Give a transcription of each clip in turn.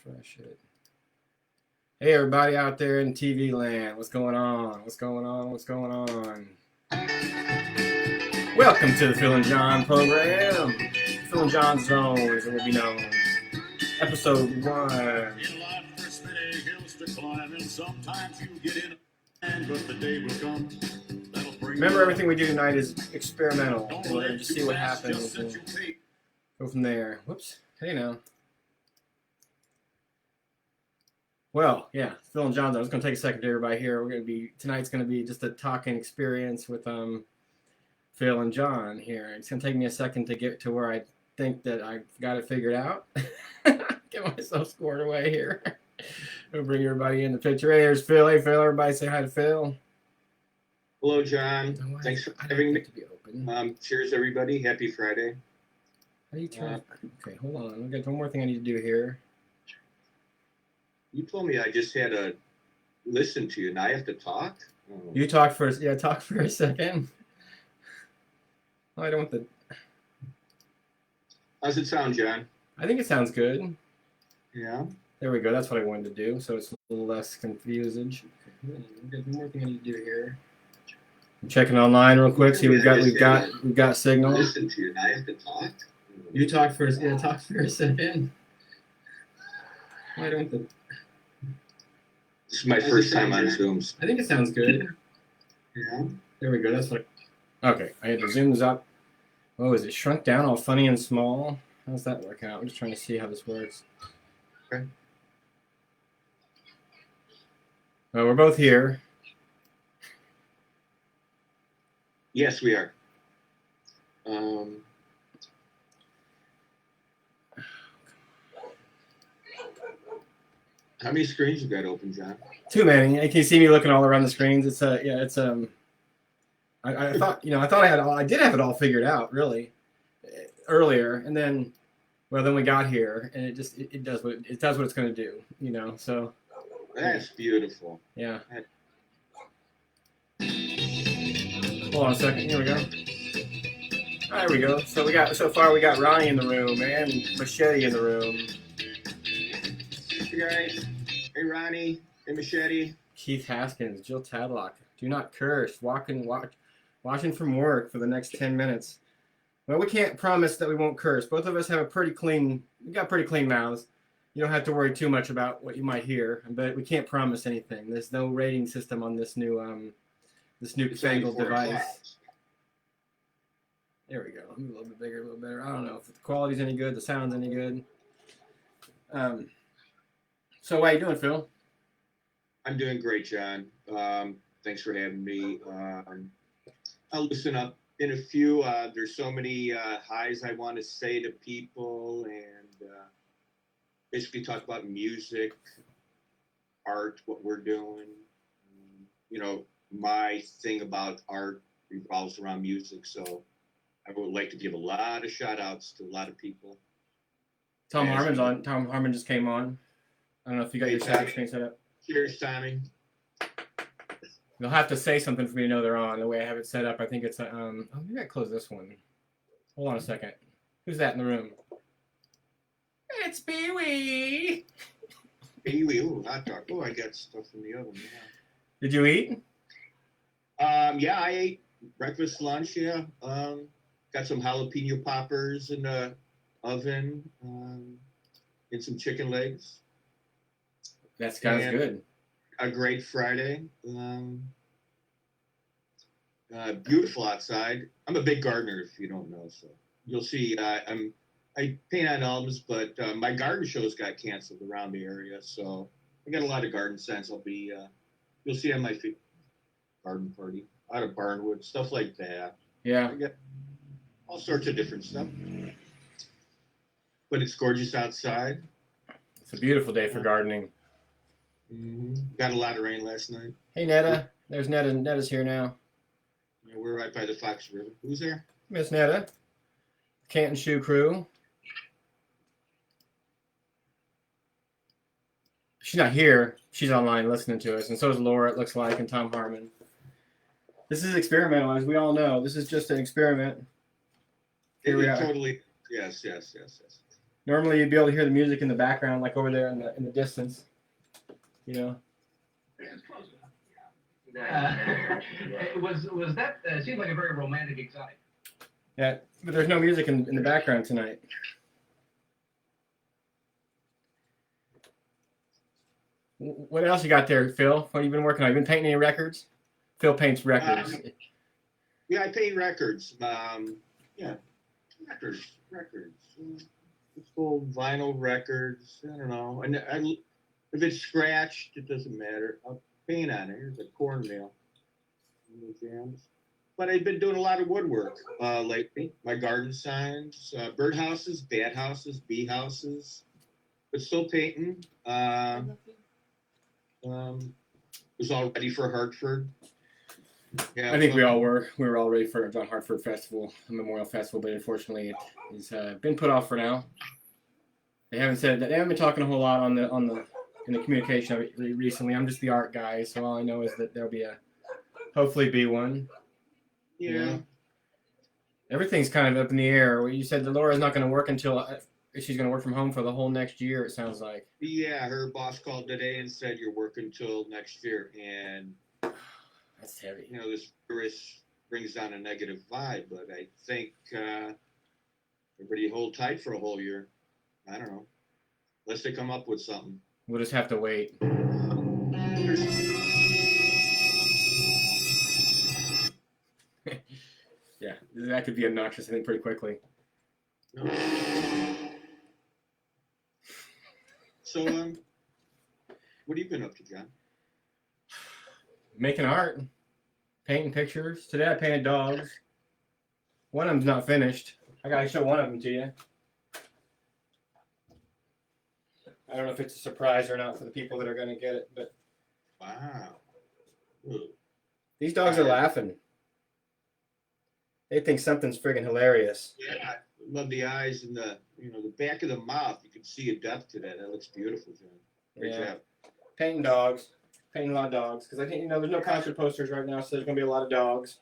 refresh it. Hey, everybody out there in TV land. What's going on? What's going on? What's going on? Welcome to the Phil and Jon program. Phil and Jon Zone, as it will be known. Episode 1. Remember, everything we do tonight is experimental. We're going to just see what happens and go from there. Whoops. Hey, now. Well, yeah, Phil and Jon Zone. It's going to take a second to everybody here. Tonight's going to be just a talking experience with Phil and Jon here. It's going to take me a second to get to where I think that I've got it figured out. Get myself scored away here. I'll bring everybody in the picture. Hey, there's Phil. Hey, Phil. Everybody say hi to Phil. Hello, Jon. Thanks for having me. To be open. Cheers, everybody. Happy Friday. How do you turn? Okay, hold on. I've got one more thing I need to do here. You told me I just had to listen to you, and I have to talk? Oh. You talk first. Yeah, talk for a second. Oh, I don't want the... How's it sound, Jon? I think it sounds good. Yeah? There we go. That's what I wanted to do, so it's a little less confusing. Okay, one more thing I need to do here. I'm checking online real quick. See, we've got signal. Listen to you, and I have to talk? You talk first. Yeah, talk for a second. Why don't the... This is my first time on Zooms. I think it sounds good. Yeah. There we go. That's what. Okay, I had to zoom this up. Oh, is it shrunk down all funny and small? How's that work out? I'm just trying to see how this works. Okay. Well, we're both here. Yes, we are. How many screens you got open, Jon? Too many. Can you see me looking all around the screens? It's I thought I did have it all figured out really earlier, and then we got here, and it does what it's going to do, So that's beautiful. Yeah. Hold on a second. Here we go. There we go. So we got Ronnie in the room and Machete in the room. Hey guys. Hey Ronnie. Hey Machete. Keith Haskins, Jill Tadlock. Do not curse. Watching from work for the next 10 minutes. Well, we can't promise that we won't curse. Both of us have we got pretty clean mouths. You don't have to worry too much about what you might hear, but we can't promise anything. There's no rating system on this new fangled device. There we go. A little bit bigger, a little better. I don't know if the quality's any good, the sound's any good. So how you doing, Phil? I'm doing great, Jon. Thanks for having me. I'll listen up in a few. There's so many highs I want to say to people, and basically talk about music, art, what we're doing. My thing about art revolves around music, so I would like to give a lot of shout outs to a lot of people. Tom Harmon's on. Tom Harmon just came on. I don't know if you got your screen set up. Cheers, Tommy. You'll have to say something for me to know they're on. The way I have it set up, I think it's maybe I close this one. Hold on a second. Who's that in the room? It's Pee-wee. Pee-wee, ooh, hot dog. Oh, I got stuff in the oven. Yeah. Did you eat? Yeah, I ate breakfast, lunch. Yeah. Got some jalapeno poppers in the oven, and some chicken legs. That's good. A great Friday. Beautiful outside. I'm a big gardener, if you don't know, so you'll see. I paint on elms, but my garden shows got canceled around the area, so I got a lot of garden sense. You'll see on my feet, garden party out of barnwood, stuff like that. Yeah. I got all sorts of different stuff, but it's gorgeous outside. It's a beautiful day for gardening. Mm-hmm. Got a lot of rain last night. Hey, Netta. There's Netta. Netta's here now. Yeah, we're right by the Fox River. Who's there? Miss Netta. Canton Shoe Crew. She's not here. She's online listening to us. And so is Laura, it looks like, and Tom Harmon. This is experimental, as we all know. This is just an experiment. Here we are. Totally. Yes. Normally you'd be able to hear the music in the background, like over there in the distance. You know. Was that seemed like a very romantic exotic. Yeah, but there's no music in the background tonight. What else you got there, Phil? What have you been working on? You been painting any records? Phil paints records. Yeah, I paint records. Yeah, records. It's old vinyl records. I don't know. And if it's scratched, it doesn't matter. I'll paint on it. Here's a cornmeal. Jams. But I've been doing a lot of woodwork lately. My garden signs, birdhouses, bat houses, bee houses. But still painting. Was all ready for Hartford. Yeah, I think we all were. We were all ready for John Hartford Festival, Memorial Festival, but unfortunately it's been put off for now. They haven't said that. They haven't been talking a whole lot in the communication of it recently. I'm just the art guy, so all I know is that there'll be hopefully be one. Yeah. You know? Everything's kind of up in the air. You said that Laura's not going to work until she's going to work from home for the whole next year. It sounds like. Yeah, her boss called today and said you're working till next year, and that's heavy. You know, this virus brings down a negative vibe, but I think everybody hold tight for a whole year. I don't know, unless they come up with something. We'll just have to wait. Yeah, that could be obnoxious, I think, pretty quickly. No. So, what have you been up to, John? Making art, painting pictures. Today I painted dogs. One of them's not finished. I gotta show one of them to you. I don't know if it's a surprise or not for the people that are gonna get it, but wow, ooh. These dogs are laughing. They think something's friggin' hilarious. Yeah, I love the eyes and the back of the mouth. You can see a depth to that. That looks beautiful, John. Great job. Painting dogs. Painting a lot of dogs. Because I think, there's no concert posters right now, so there's going to be a lot of dogs.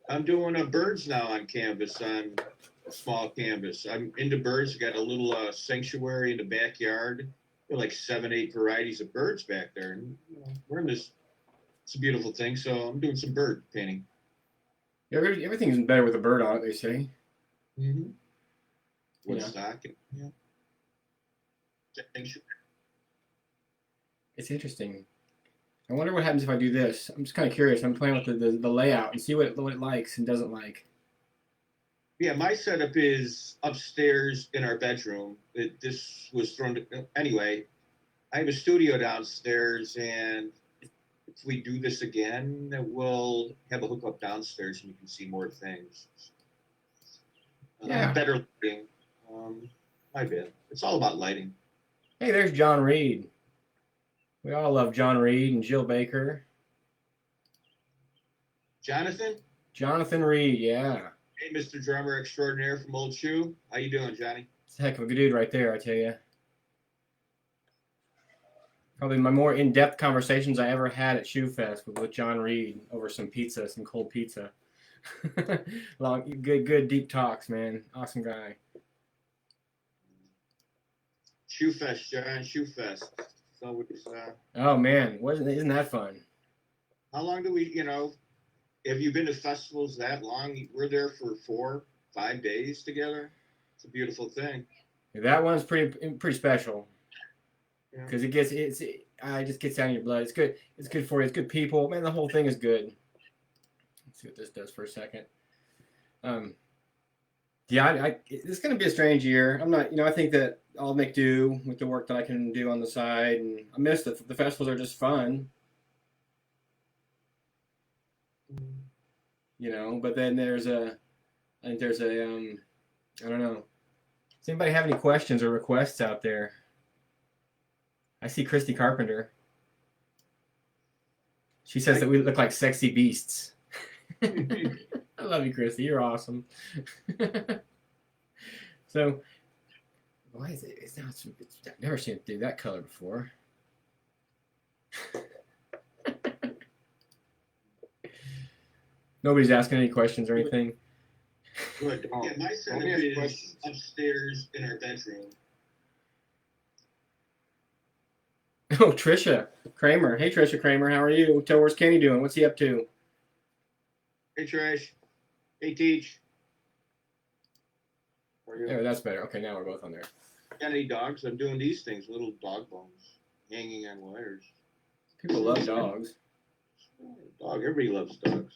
I'm doing birds now on canvas, on a small canvas. I'm into birds. I got a little sanctuary in the backyard. There are like 7, 8 varieties of birds back there. And we're in this. It's a beautiful thing, so I'm doing some bird painting. Yeah, everything's better with a bird on it, they say. Mm-hmm. Woodstock. Yeah. It's interesting. I wonder what happens if I do this. I'm just kind of curious. I'm playing with the layout and see what it likes and doesn't like. Yeah, my setup is upstairs in our bedroom. This was thrown to, anyway. I have a studio downstairs, and if we do this again, we'll have a hookup downstairs, and you can see more things. Yeah. Better lighting. My bad. It's all about lighting. Hey, there's John Reed. We all love John Reed and Jill Baker. Jonathan? Jonathan Reed, yeah. Hey, Mr. Drummer Extraordinaire from Old Shoe. How you doing, Johnny? It's a heck of a good dude right there, I tell you. Probably my more in-depth conversations I ever had at Shoe Fest with John Reed over some pizza, some cold pizza. Good deep talks, man. Awesome guy. Shoe Fest, John. Shoe Fest. So oh man, isn't that fun? How long do we? Have you been to festivals that long? We're there for 4, 5 days together. It's a beautiful thing. That one's pretty special. Because it just gets down in your blood. It's good. It's good for you. It's good people. Man, the whole thing is good. Let's see what this does for a second. Yeah, it's going to be a strange year. I'm not, I think that I'll make do with the work that I can do on the side, and I miss the festivals are just fun. But then I think there's a, I don't know. Does anybody have any questions or requests out there? I see Christy Carpenter. She says that we look like sexy beasts. I love you, Christy. You're awesome. So, why is it? I've never seen it do that color before. Nobody's asking any questions or anything. Good. Oh, Yeah, my don't setup ask is questions. upstairs in our bedroom. Oh, Trisha Kramer. Hey, Trisha Kramer, how are you? Tell where's Kenny doing? What's he up to? Hey, Trish. Hey, Teach. How are you? There, that's better. Okay, now we're both on there. Got any dogs? I'm doing these things, little dog bones hanging on wires. People love dogs. Dog, everybody loves dogs.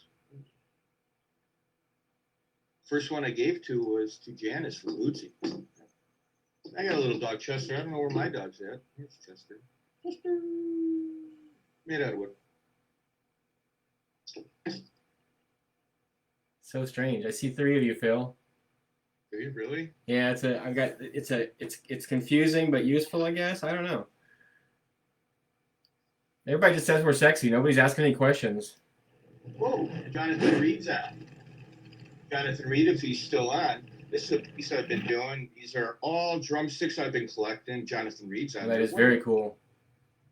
First one I gave to was to Janice for Lucy. I got a little dog, Chester. I don't know where my dog's at. Here's Chester. Chester. Made out of wood. So strange. I see 3 of you, Phil. Do you really? Yeah, it's confusing but useful, I guess. I don't know. Everybody just says we're sexy. Nobody's asking any questions. Whoa, Jonathan Reed's on. Jonathan Reed, if he's still on. This is a piece I've been doing. These are all drumsticks I've been collecting. Jonathan Reed's on. That is very cool.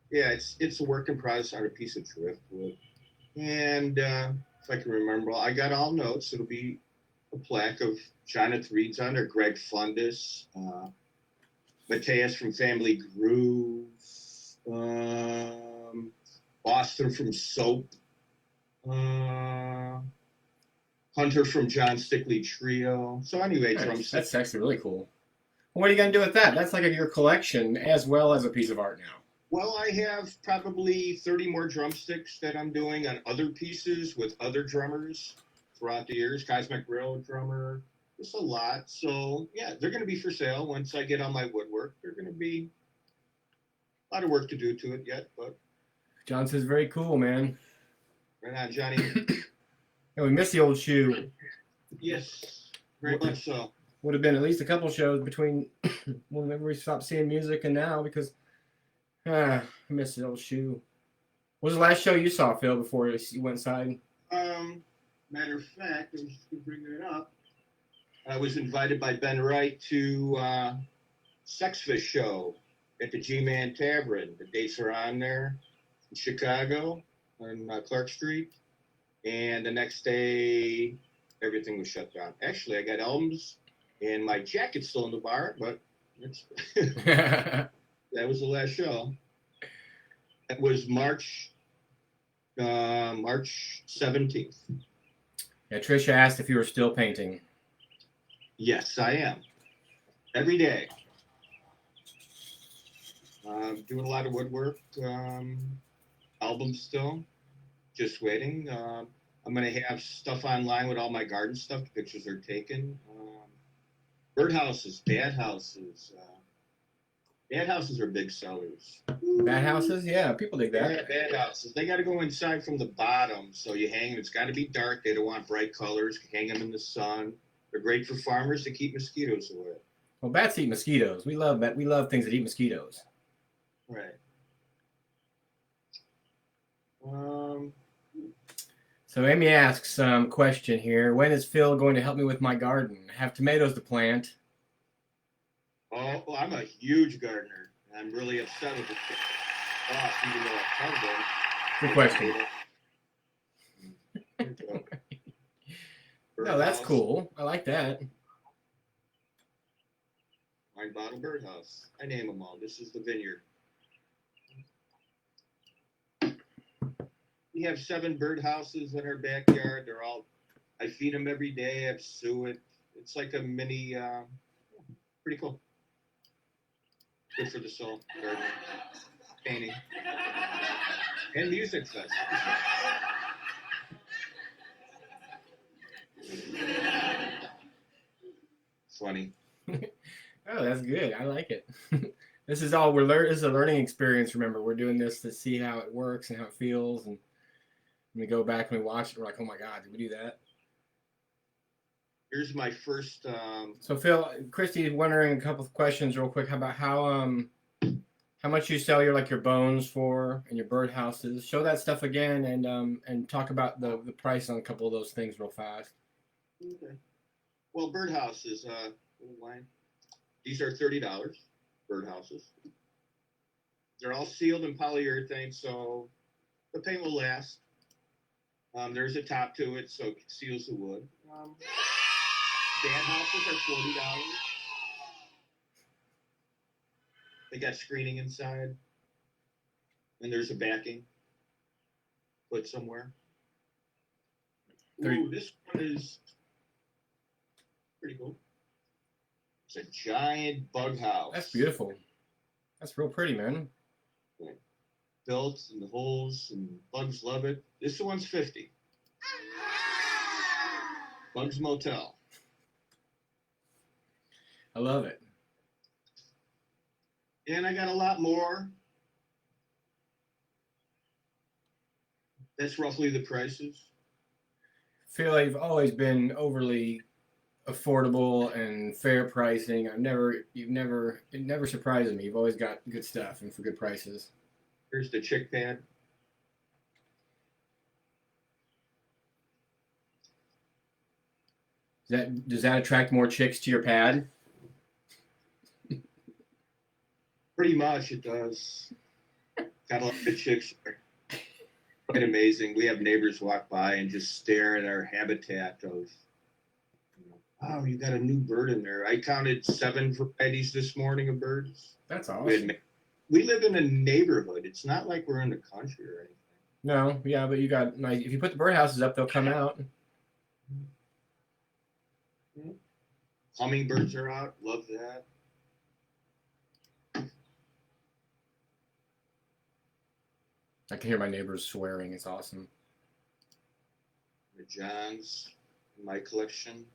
Yeah, it's a work in progress on a piece of driftwood. And if I can remember, I got all notes. It'll be a plaque of Jonathan Reed's on there, Greg Fundus, Mateus from Family Groove, Boston from Soap, Hunter from John Stickley Trio. So anyway, That's actually really cool. Well, what are you going to do with that? That's like your collection as well as a piece of art now. Well, I have probably 30 more drumsticks that I'm doing on other pieces with other drummers throughout the years. Cosmic Railroad drummer, just a lot. So yeah, they're going to be for sale once I get on my woodwork. They're going to be a lot of work to do to it yet, but John says very cool, man. right on, Johnny. Yeah, we miss the old shoe. Yes, very much so. Would have been at least a couple shows between whenever we stopped seeing music and now because I miss the old shoe. What was the last show you saw, Phil, before you went inside? Matter of fact, I was just going to bring it up. I was invited by Ben Wright to Sexfish show at the G-Man Tavern. The dates are on there in Chicago on Clark Street. And the next day, everything was shut down. Actually, I got albums and my jacket's still in the bar, but that was the last show. That was March 17th. Yeah, Trisha asked if you were still painting. Yes, I am. Every day. Doing a lot of woodwork. Albums still. Just waiting. I'm going to have stuff online with all my garden stuff. The pictures are taken. Birdhouses, bat houses. Bat houses are big sellers. Bat houses? Yeah, people dig that. Yeah, bat houses. They got to go inside from the bottom. So you hang them. It's got to be dark. They don't want bright colors. Hang them in the sun. They're great for farmers to keep mosquitoes away. Well, bats eat mosquitoes. We love things that eat mosquitoes. Right. So Amy asks question here. When is Phil going to help me with my garden? I have tomatoes to plant. Oh, well, I'm a huge gardener. I'm really upset with the boss, even though I told them. Good question. No, that's cool. I like that. Wine Bottle Birdhouse. I name them all. This is the vineyard. We have 7 birdhouses in our backyard. They're all, I feed them every day. I suet. It's like a mini, pretty cool. Good for the soul. Gardening, painting, and music fest. Funny. Oh, that's good. I like it. This is all this is a learning experience. Remember, we're doing this to see how it works and how it feels, and when we go back and we watch it, we're like, oh my God, did we do that? Here's my first. So Phil, Christy's wondering a couple of questions real quick. How about how much you sell your bones for and your birdhouses? Show that stuff again and talk about the price on a couple of those things real fast. Okay. Well, birdhouses. These are $30. Birdhouses. They're all sealed in polyurethane, so the paint will last. There's a top to it, so it seals the wood. stand houses are $40. They got screening inside, and there's a backing put somewhere. Ooh, this one is pretty cool. It's a giant bug house. That's beautiful. That's real pretty, man. Built and the holes, and bugs love it. This one's $50. Bugs Motel. I love it. And I got a lot more. That's roughly the prices. I feel like you've always been overly affordable and fair pricing. It never surprises me. You've always got good stuff and for good prices. Here's the chick pad. Does that attract more chicks to your pad? Pretty much it does. Got a lot of chicks there. Quite amazing. We have neighbors walk by and just stare at our habitat of, oh, you got a new bird in there. I counted 7 varieties this morning of birds. That's awesome. We live in a neighborhood. It's not like we're in the country or anything. No, yeah, but you got nice. If you put the birdhouses up, they'll come out. Hummingbirds are out. Love that. I can hear my neighbors swearing. It's awesome. The Johns in my collection.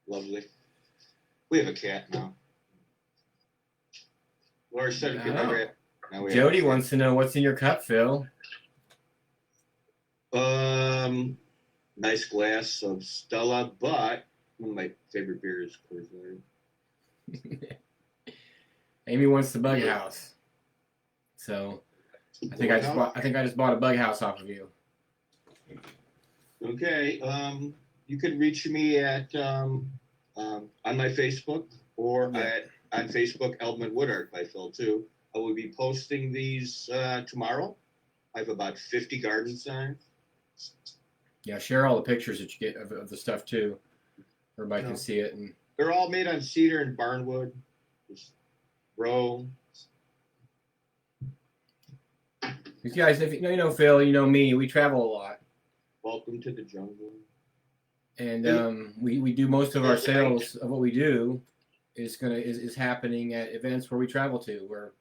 Lovely. We have a cat now. Laura said if you never had, Jody wants to know what's in your cup, Phil. Nice glass of Stella, but one of my favorite beers, Coors Light. Amy wants the bug house, so I think I just bought a bug house off of you. Okay. You can reach me at on my Facebook or on Facebook, Eldman Woodard by Phil too. I will be posting these tomorrow. I have about 50 garden signs. Yeah, share all the pictures that you get of the stuff too. Everybody can see it. And they're all made on cedar and barnwood. Just row. These guys, if you know Phil, you know me. We travel a lot. Welcome to the jungle. And we do most of our sales of what we do is happening at events where we travel to, where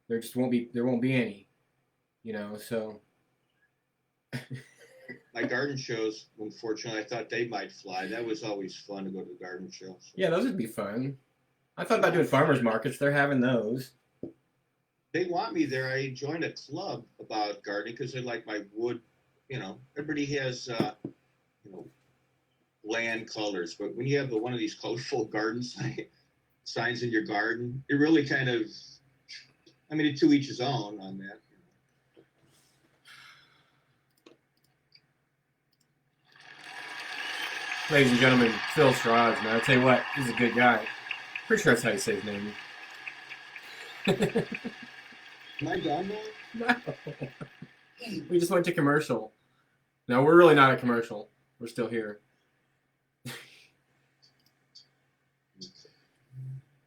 there won't be any, so. My garden shows, unfortunately, I thought they might fly. That was always fun to go to the garden show. So. Yeah, those would be fun. I thought about doing farmers markets. They're having those. They want me there. I joined a club about gardening because they like my wood. Everybody has, land colors. But when you have one of these colorful garden signs in your garden, it really kind of, to each his own on that. Ladies and gentlemen, Phil Strauss, man. I'll tell you what, he's a good guy. Pretty sure that's how you say his name. Am I done now? No. We just went to commercial. No, we're really not at commercial. We're still here.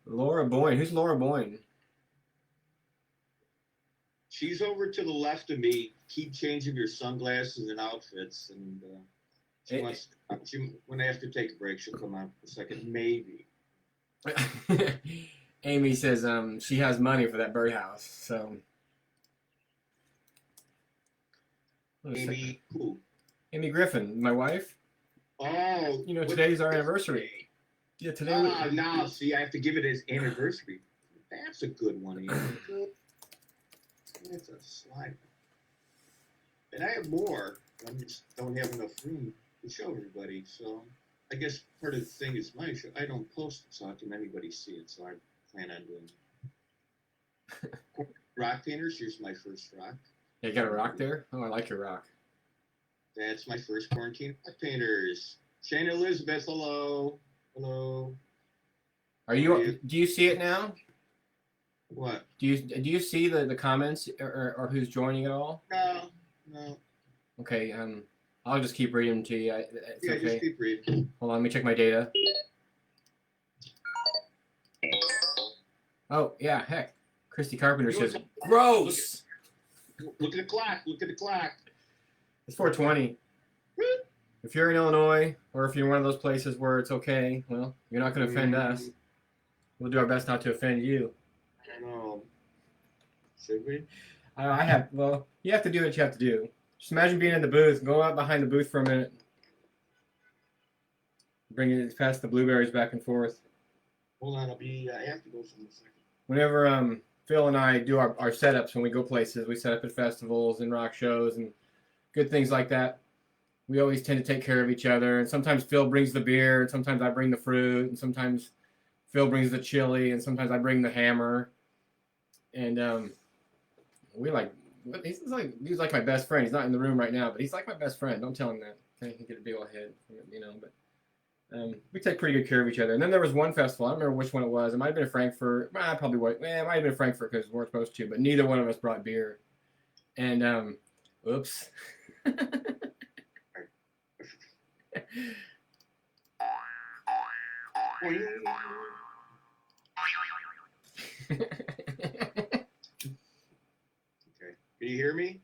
Laura Boyne. Who's Laura Boyne? She's over to the left of me. Keep changing her sunglasses and outfits, and when I have to take a break, she'll come out for a second, maybe. Amy says she has money for that birdhouse. So. Amy who? Amy Griffin, my wife. Oh. Today's our anniversary. Yeah, today. Now, see, I have to give it as anniversary. That's a good one, Amy. That's a slide. And I have more. I just don't have enough room to show everybody. So I guess part of the thing is my show. I don't post it, so how can anybody see it? So I plan on doing it. Rock painters. Here's my first rock. Yeah, you got a rock there? Oh, I like your rock. That's my first quarantine rock painters. Shane Elizabeth, hello. Hello. Do you see it now? What? Do you see the comments or who's joining at all? No. Okay. I'll just keep reading them to you. It's Yeah, okay. just keep reading. Hold on, let me check my data. Oh, yeah, heck. Christy Carpenter says, gross! Look at the clock. Look at the clock. It's 4:20. If you're in Illinois, or if you're in one of those places where it's okay, well, you're not going to offend us. We'll do our best not to offend you. I don't know. Should we? Well, you have to do what you have to do. Just imagine being in the booth, go out behind the booth for a minute, bring it past the blueberries back and forth. Hold on, I have to go for a second. Whenever Phil and I do our setups when we go places, we set up at festivals and rock shows and good things like that. We always tend to take care of each other. And sometimes Phil brings the beer, and sometimes I bring the fruit, and sometimes Phil brings the chili, and sometimes I bring the hammer. And he's like my best friend. He's not in the room right now, but he's like my best friend. Don't tell him that. Okay, he get a big old head, But we take pretty good care of each other. And then there was one festival. I don't remember which one it was. It might have been Frankfurt. It might have been Frankfurt because we weren't supposed to. But neither one of us brought beer. And oops. Okay. Can you hear me?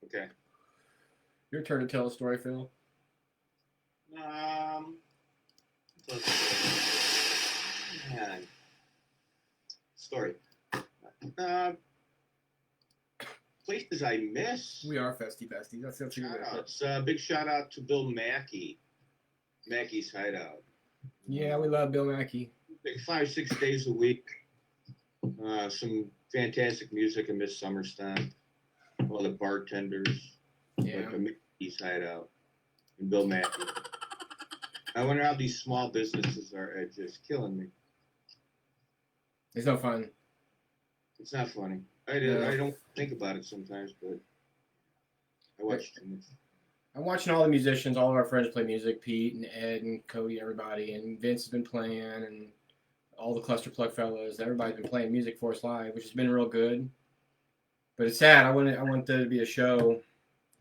Okay. Your turn to tell a story, Phil. Story. Places I miss. We are festy besties. That's what you're Shout-outs. Big shout out to Bill Mackey. Mackey's Hideout. Yeah, we love Bill Mackey. 5-6 days a week. Some fantastic music. I miss Summerstown. All the bartenders. Yeah. Like Mackey's Hideout. And Bill Mackey. I wonder how these small businesses are just killing me. It's no fun. It's not funny. I don't think about it sometimes, but I watch too much. I'm watching all the musicians, all of our friends play music, Pete and Ed and Cody, everybody, and Vince has been playing, and all the Cluster Plug fellows. Everybody's been playing music for us live, which has been real good. But it's sad. I want there to be a show,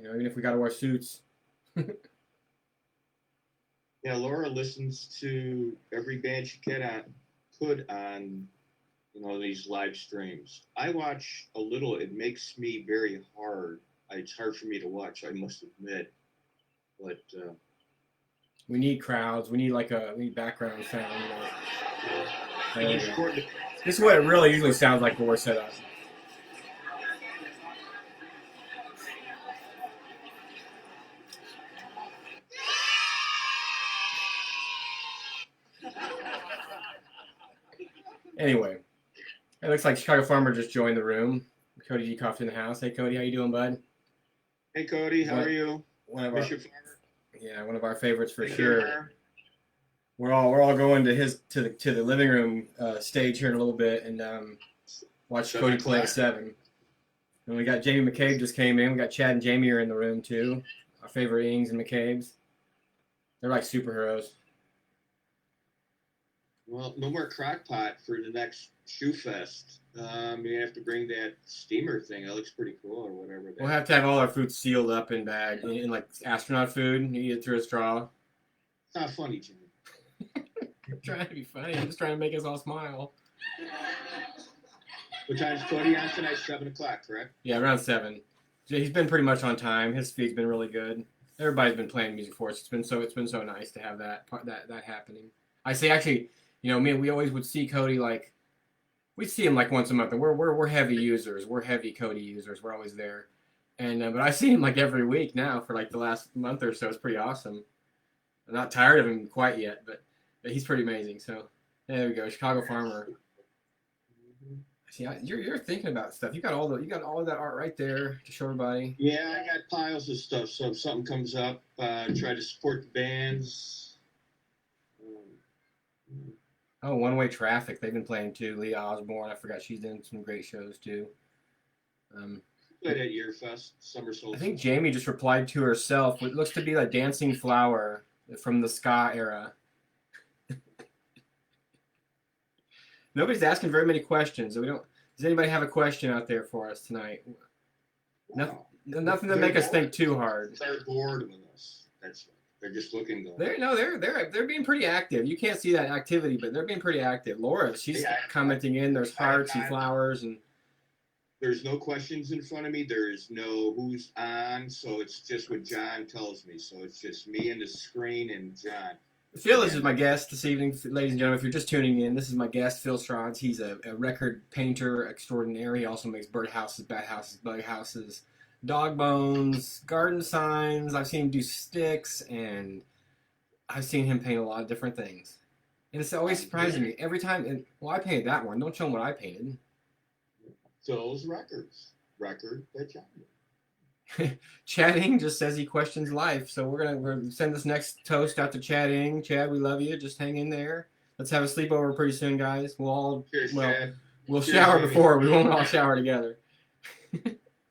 even if we got to wear suits. Yeah, Laura listens to every band she could on these live streams. I watch a little. It makes me very hard. It's hard for me to watch, I must admit. But we need crowds. We need background sound. This is what it really usually sounds like when we're set up. Anyway, it looks like Chicago Farmer just joined the room. Cody Decoff in the house. Hey, Cody, how you doing, bud? Hey, Cody, how are you? One of our favorites for Hey, sure. Farmer. We're all going to the living room stage here in a little bit and watch 7 Cody play at o'clock. 7. And we got Jamie McCabe just came in. We got Chad and Jamie are in the room too. Our favorite Ings and McCabe's. They're like superheroes. Well, no more crock pot for the next Shoe Fest. You have to bring that steamer thing. That looks pretty cool, or whatever. We'll have to have all our food sealed up and bagged in like astronaut food. You eat it through a straw. It's not funny, Jimmy. I'm trying to be funny. I'm just trying to make us all smile. What time's Cody on tonight? 7 o'clock, correct? Yeah, around 7. He's been pretty much on time. His feed's been really good. Everybody's been playing music for us. It's been so nice to have that happening. I say actually, we always would see Cody we'd see him like once a month, and we're heavy users. We're heavy Cody users. We're always there, and but I see him like every week now for like the last month or so. It's pretty awesome. I'm not tired of him quite yet, but he's pretty amazing. So there we go, Chicago Farmer. See, you're thinking about stuff. You got all of that art right there to show everybody. Yeah, I got piles of stuff. So if something comes up, try to support the bands. Oh, One Way Traffic. They've been playing too. Lee Osborne. I forgot she's done some great shows too. Played at Yearfest, Summer Solstice. I think Jamie just replied to herself. What looks to be a dancing flower from the ska era. Nobody's asking very many questions. So does anybody have a question out there for us tonight? Wow. Nothing to make us think too hard. They're bored with us. They're just looking going. They're being pretty active. You can't see that activity, but they're being pretty active. Laura, she's commenting in. There's hearts and flowers and. There's no questions in front of me. There's no who's on, so it's just what John tells me. So it's just me and the screen and John. Phil is my guest this evening, ladies and gentlemen. If you're just tuning in, this is my guest, Phil Strauss. He's a record painter extraordinaire. He also makes birdhouses, bat houses, bug houses, dog bones, garden signs. I've seen him do sticks, and I've seen him paint a lot of different things. And it's always surprising me every time. And, well, I painted that one. Don't show him what I painted. Phil's records. Record that John did. Chad just says he questions life. So we're gonna send this next toast out to Chad. Chad, we love you. Just hang in there. Let's have a sleepover pretty soon, guys. Cheers, Chad. We'll Cheers, shower Jamie. before. We won't all shower together. I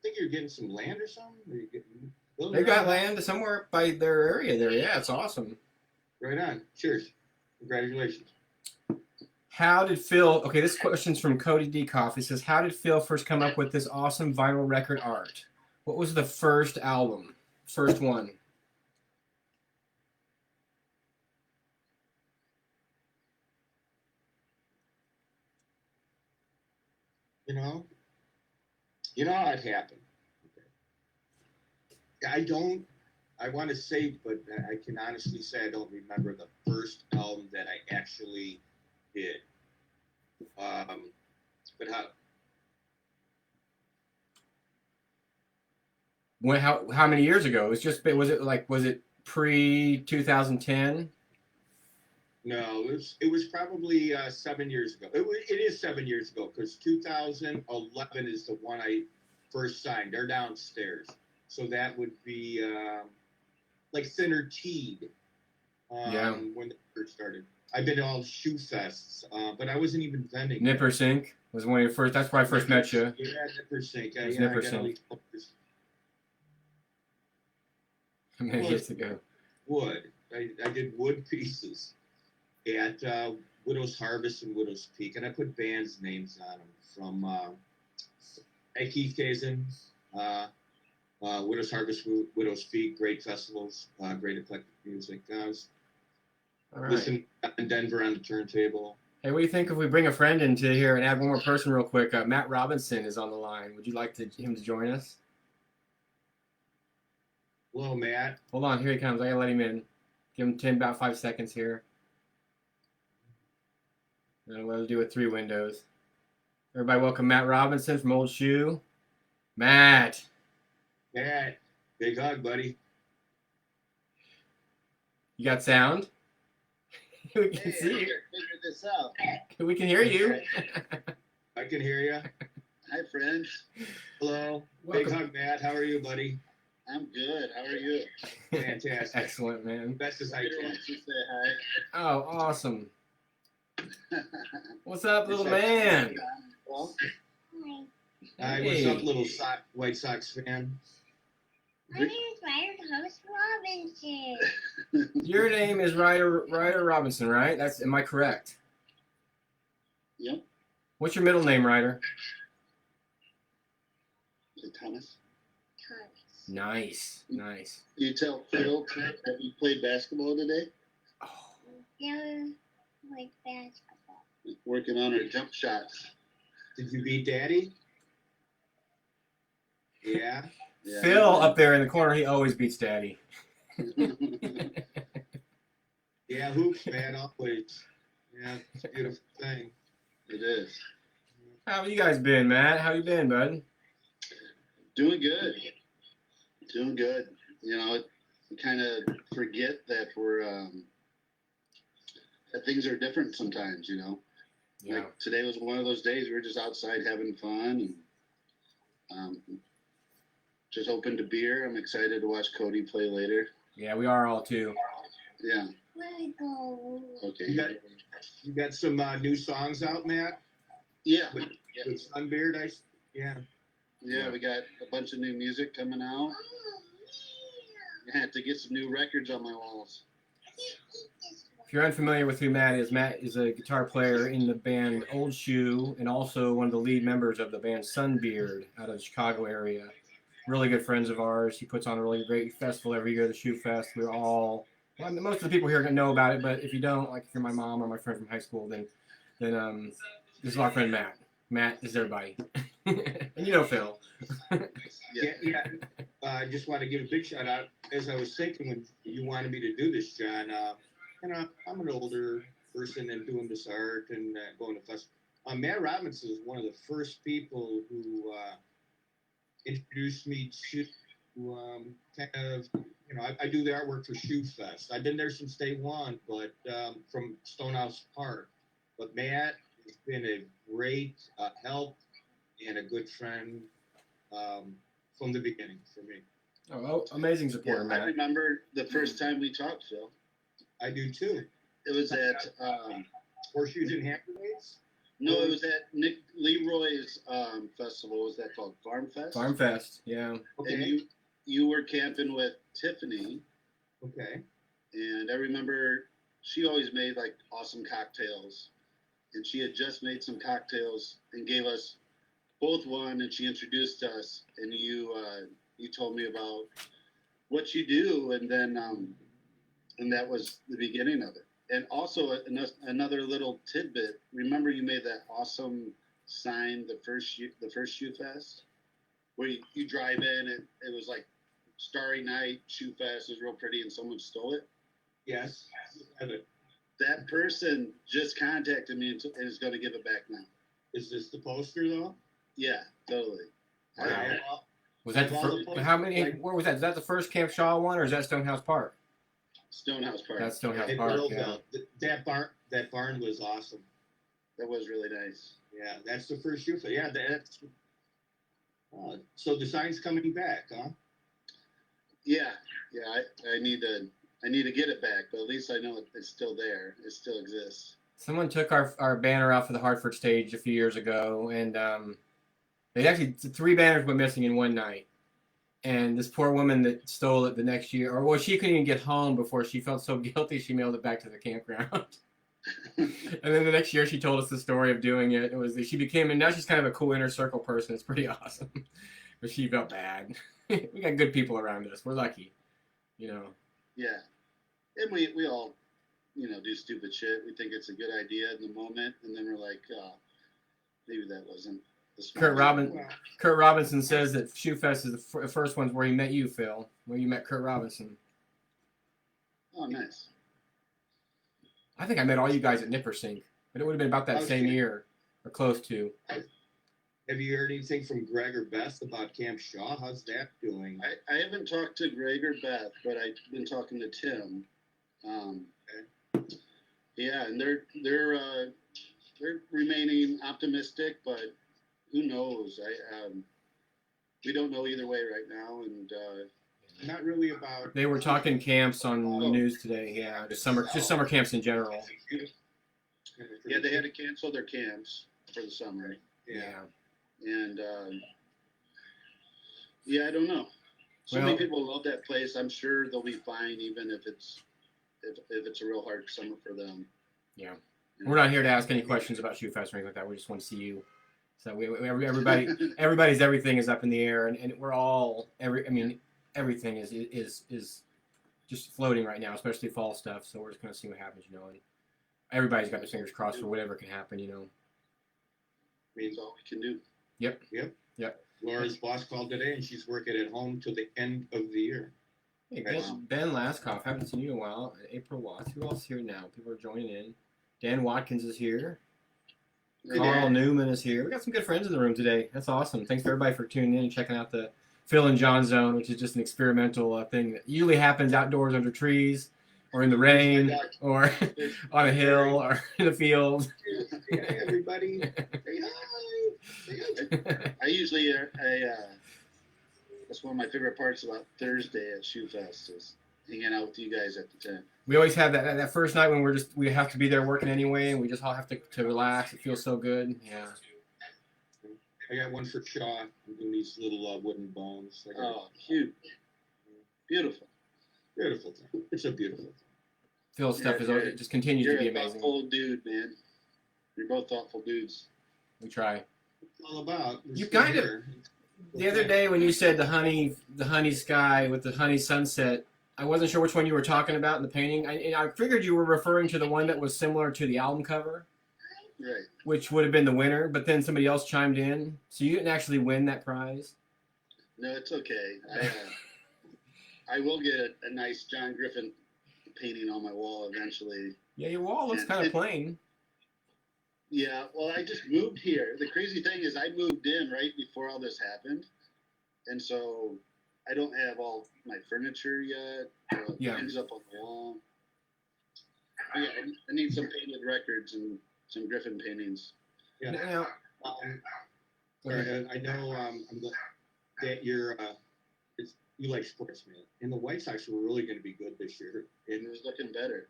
think you're getting some land or something. Are you getting? They got land somewhere by their area there. Yeah, it's awesome. Right on. Cheers. Congratulations. How did Phil? Okay, this question's from Cody Dekoff. He says, "How did Phil first come up with this awesome vinyl record art? What was the first album? First one?" You know how it happened. I want to say, but I can honestly say I don't remember the first album that I actually did. But How many years ago? Was it pre 2010? No, it was probably 7 years ago. It is 7 years ago because 2011 is the one I first signed. They're downstairs, so that would be like Thinner Teed when they first started. I've been to all shoe fests, but I wasn't even vending. Nipper Sync was one of your first. That's where I first met you. Yeah, Nipper Sync. Nipper Sync. Many years ago. Wood. I did wood pieces at Widow's Harvest and Widow's Peak, and I put bands' names on them from Keith Kazin, Widow's Harvest, Widow's Peak, great festivals, great eclectic music. All right. Listen in Denver on the turntable. Hey, what do you think if we bring a friend into here and add one more person real quick? Matt Robinson is on the line. Would you like him to join us? Hello, Matt. Hold on, here he comes. I gotta let him in. Give him about 5 seconds here. And we'll do it 3 windows. Everybody welcome Matt Robinson from Old Shoe. Matt, big hug, buddy. you got sound? We can see you. Figure this out. We can hear you. I can hear you. Hi, friends. Hello. Welcome. Big hug, Matt. How are you, buddy? I'm good. How are you? Fantastic. Excellent, man. Best as I Peter can. wants to say hi. Oh, awesome. What's up, little man? Well, Hi, what's up, little White Sox fan? My name is Ryder Thomas Robinson. Your name is Ryder Robinson, right? Am I correct? yep. What's your middle name, Ryder? Is it Thomas? Thomas. Nice. Can you tell Phil that you played basketball today? Oh, They're like basketball. Working on her jump shots. Did you beat Daddy? Yeah. Yeah. Phil up there in the corner, he always beats Daddy. Yeah, hoops, man, always. Yeah, it's a beautiful thing. It is. How have you guys been, Matt? How you been, bud? Doing good. Doing good. You know, you kind of forget that that things are different sometimes, you know. Yeah. Like today was one of those days we were just outside having fun and just opened a beer. I'm excited to watch Cody play later. Yeah, we are all too. Yeah. Lego. Okay. You got some new songs out, Matt? Yeah. With Sunbeard, yeah. Yeah, we got a bunch of new music coming out. Oh, I had to get some new records on my walls. If you're unfamiliar with who Matt is a guitar player in the band Old Shoe and also one of the lead members of the band Sunbeard out of the Chicago area. really good friends of ours. He puts on a really great festival every year, the Shoe Fest. We're all, well, most of the people here are gonna know about it, but if you don't, like if you're my mom or my friend from high school, then this is our friend Matt. Matt is everybody, and you know Phil. Yeah. I just want to give a big shout out. As I was thinking when you wanted me to do this, John, I'm an older person and doing this art and going to festivals. Matt Robinson is one of the first people who introduced me to kind of, I do the artwork for Shoe Fest. I've been there since day one, but from Stonehouse Park. But Matt has been a great help and a good friend from the beginning for me. Oh, amazing supporter, I Matt. remember the first time we talked, Phil. I do too. It was at Horseshoes and Hand Grenades? no, it was at Nick Leroy's festival. What was that called? Farm Fest. Farm Fest, yeah. Okay. And you were camping with Tiffany, Okay. and I remember she always made like awesome cocktails, and she had just made some cocktails and gave us both one, and she introduced us, and you told me about what you do, and then and that was the beginning of it. And also another little tidbit. Remember, you made that awesome sign the first Shoe Fest, where you drive in and it was like Starry Night Shoe Fest. It was real pretty, and someone stole it. Yes. I have it. That person just contacted me and is going to give it back now. Is this the poster though? Yeah, totally. Wow. Well, Was that the first? How many? Where was that? Is that the first Camp Shaw one, or is that Stonehouse Park? Stonehouse Park. That's Stonehouse Hey, Park. Bill, Yeah. that barn was awesome. That was really nice. Yeah, that's the first shoe. Yeah, that's. So the sign's coming back, huh? Yeah. I need to get it back, but at least I know it's still there. It still exists. Someone took our banner out for the Hartford stage a few years ago, and they actually 3 banners went missing in one night. And this poor woman that stole it the next year, or well, she couldn't even get home before she felt so guilty she mailed it back to the campground. And then the next year she told us the story of doing it. It was she became, and now she's kind of a cool inner circle person. It's pretty awesome. But she felt bad. We got good people around us. We're lucky, Yeah, and we all, do stupid shit. We think it's a good idea in the moment, and then we're like, maybe that wasn't the smart Kurt Robinson says that Shoe Fest is the first one's where he met you, Phil, where you met Kurt Robinson. Oh, nice. I think I met all you guys at Nippersink, but it would have been about that Oh, same shit. year or close to. Have you heard anything from Greg or Beth about Camp Shaw? How's that doing? I haven't talked to Greg or Beth, but I've been talking to Tim. Yeah, and they're remaining optimistic, but who knows? We don't know either way right now, and Not really about. They were talking camps on the news today. Yeah, just summer camps in general. yeah, they had to cancel their camps for the summer, Yeah. and I don't know. So many people love that place. I'm sure they'll be fine, even if it's a real hard summer for them. Yeah. We're not here to ask any questions about Shoe Fest or anything like that. We just want to see you. So everybody's everything is up in the air, and we're all everything is just floating right now, especially fall stuff. So we're just gonna see what happens, and everybody's got their fingers crossed for whatever can happen, Means all we can do. Yep. Laura's boss called today, and she's working at home till the end of the year. Hey, Ben Laskoff, haven't seen you in a while. April Watts, who else is here now? People are joining in. Dan Watkins is here. Hey, Carl Dan. Newman is here. We got some good friends in the room today. That's awesome. Thanks for everybody for tuning in and checking out the Phil and Jon Zone, which is just an experimental thing that usually happens outdoors under trees or in the rain or on a hill or in a field. Hey, everybody. Say hi. Say hi. I usually, that's one of my favorite parts about Thursday at Shoe Fest is hanging out with you guys at the tent. We always have that first night when we have to be there working anyway, and we just all have to relax. It feels so good. Yeah. I got one for Shaw. I'm doing these little wooden bones. Oh, cute. Beautiful. Beautiful thing. It's a beautiful thing. Phil's stuff it just continues to be You're a amazing. thoughtful dude, man. You're both thoughtful dudes. We try. It's all about. You kind of- The other day when you said the honey sky with the honey sunset, I wasn't sure which one you were talking about in the painting. I figured you were referring to the one that was similar to the album cover, Right. which would have been the winner. But then somebody else chimed in, so you didn't actually win that prize. No, it's okay. I will get a nice John Griffin painting on my wall eventually. Yeah, your wall looks kind of plain. Yeah, well, I just moved here. The crazy thing is I moved in right before all this happened. And so I don't have all my furniture yet. Yeah. Things up on the wall. Oh, yeah, I need some painted records and some Griffin paintings. Yeah. Now, I know that you like sports, man. And the White Sox were really going to be good this year. And it was looking better.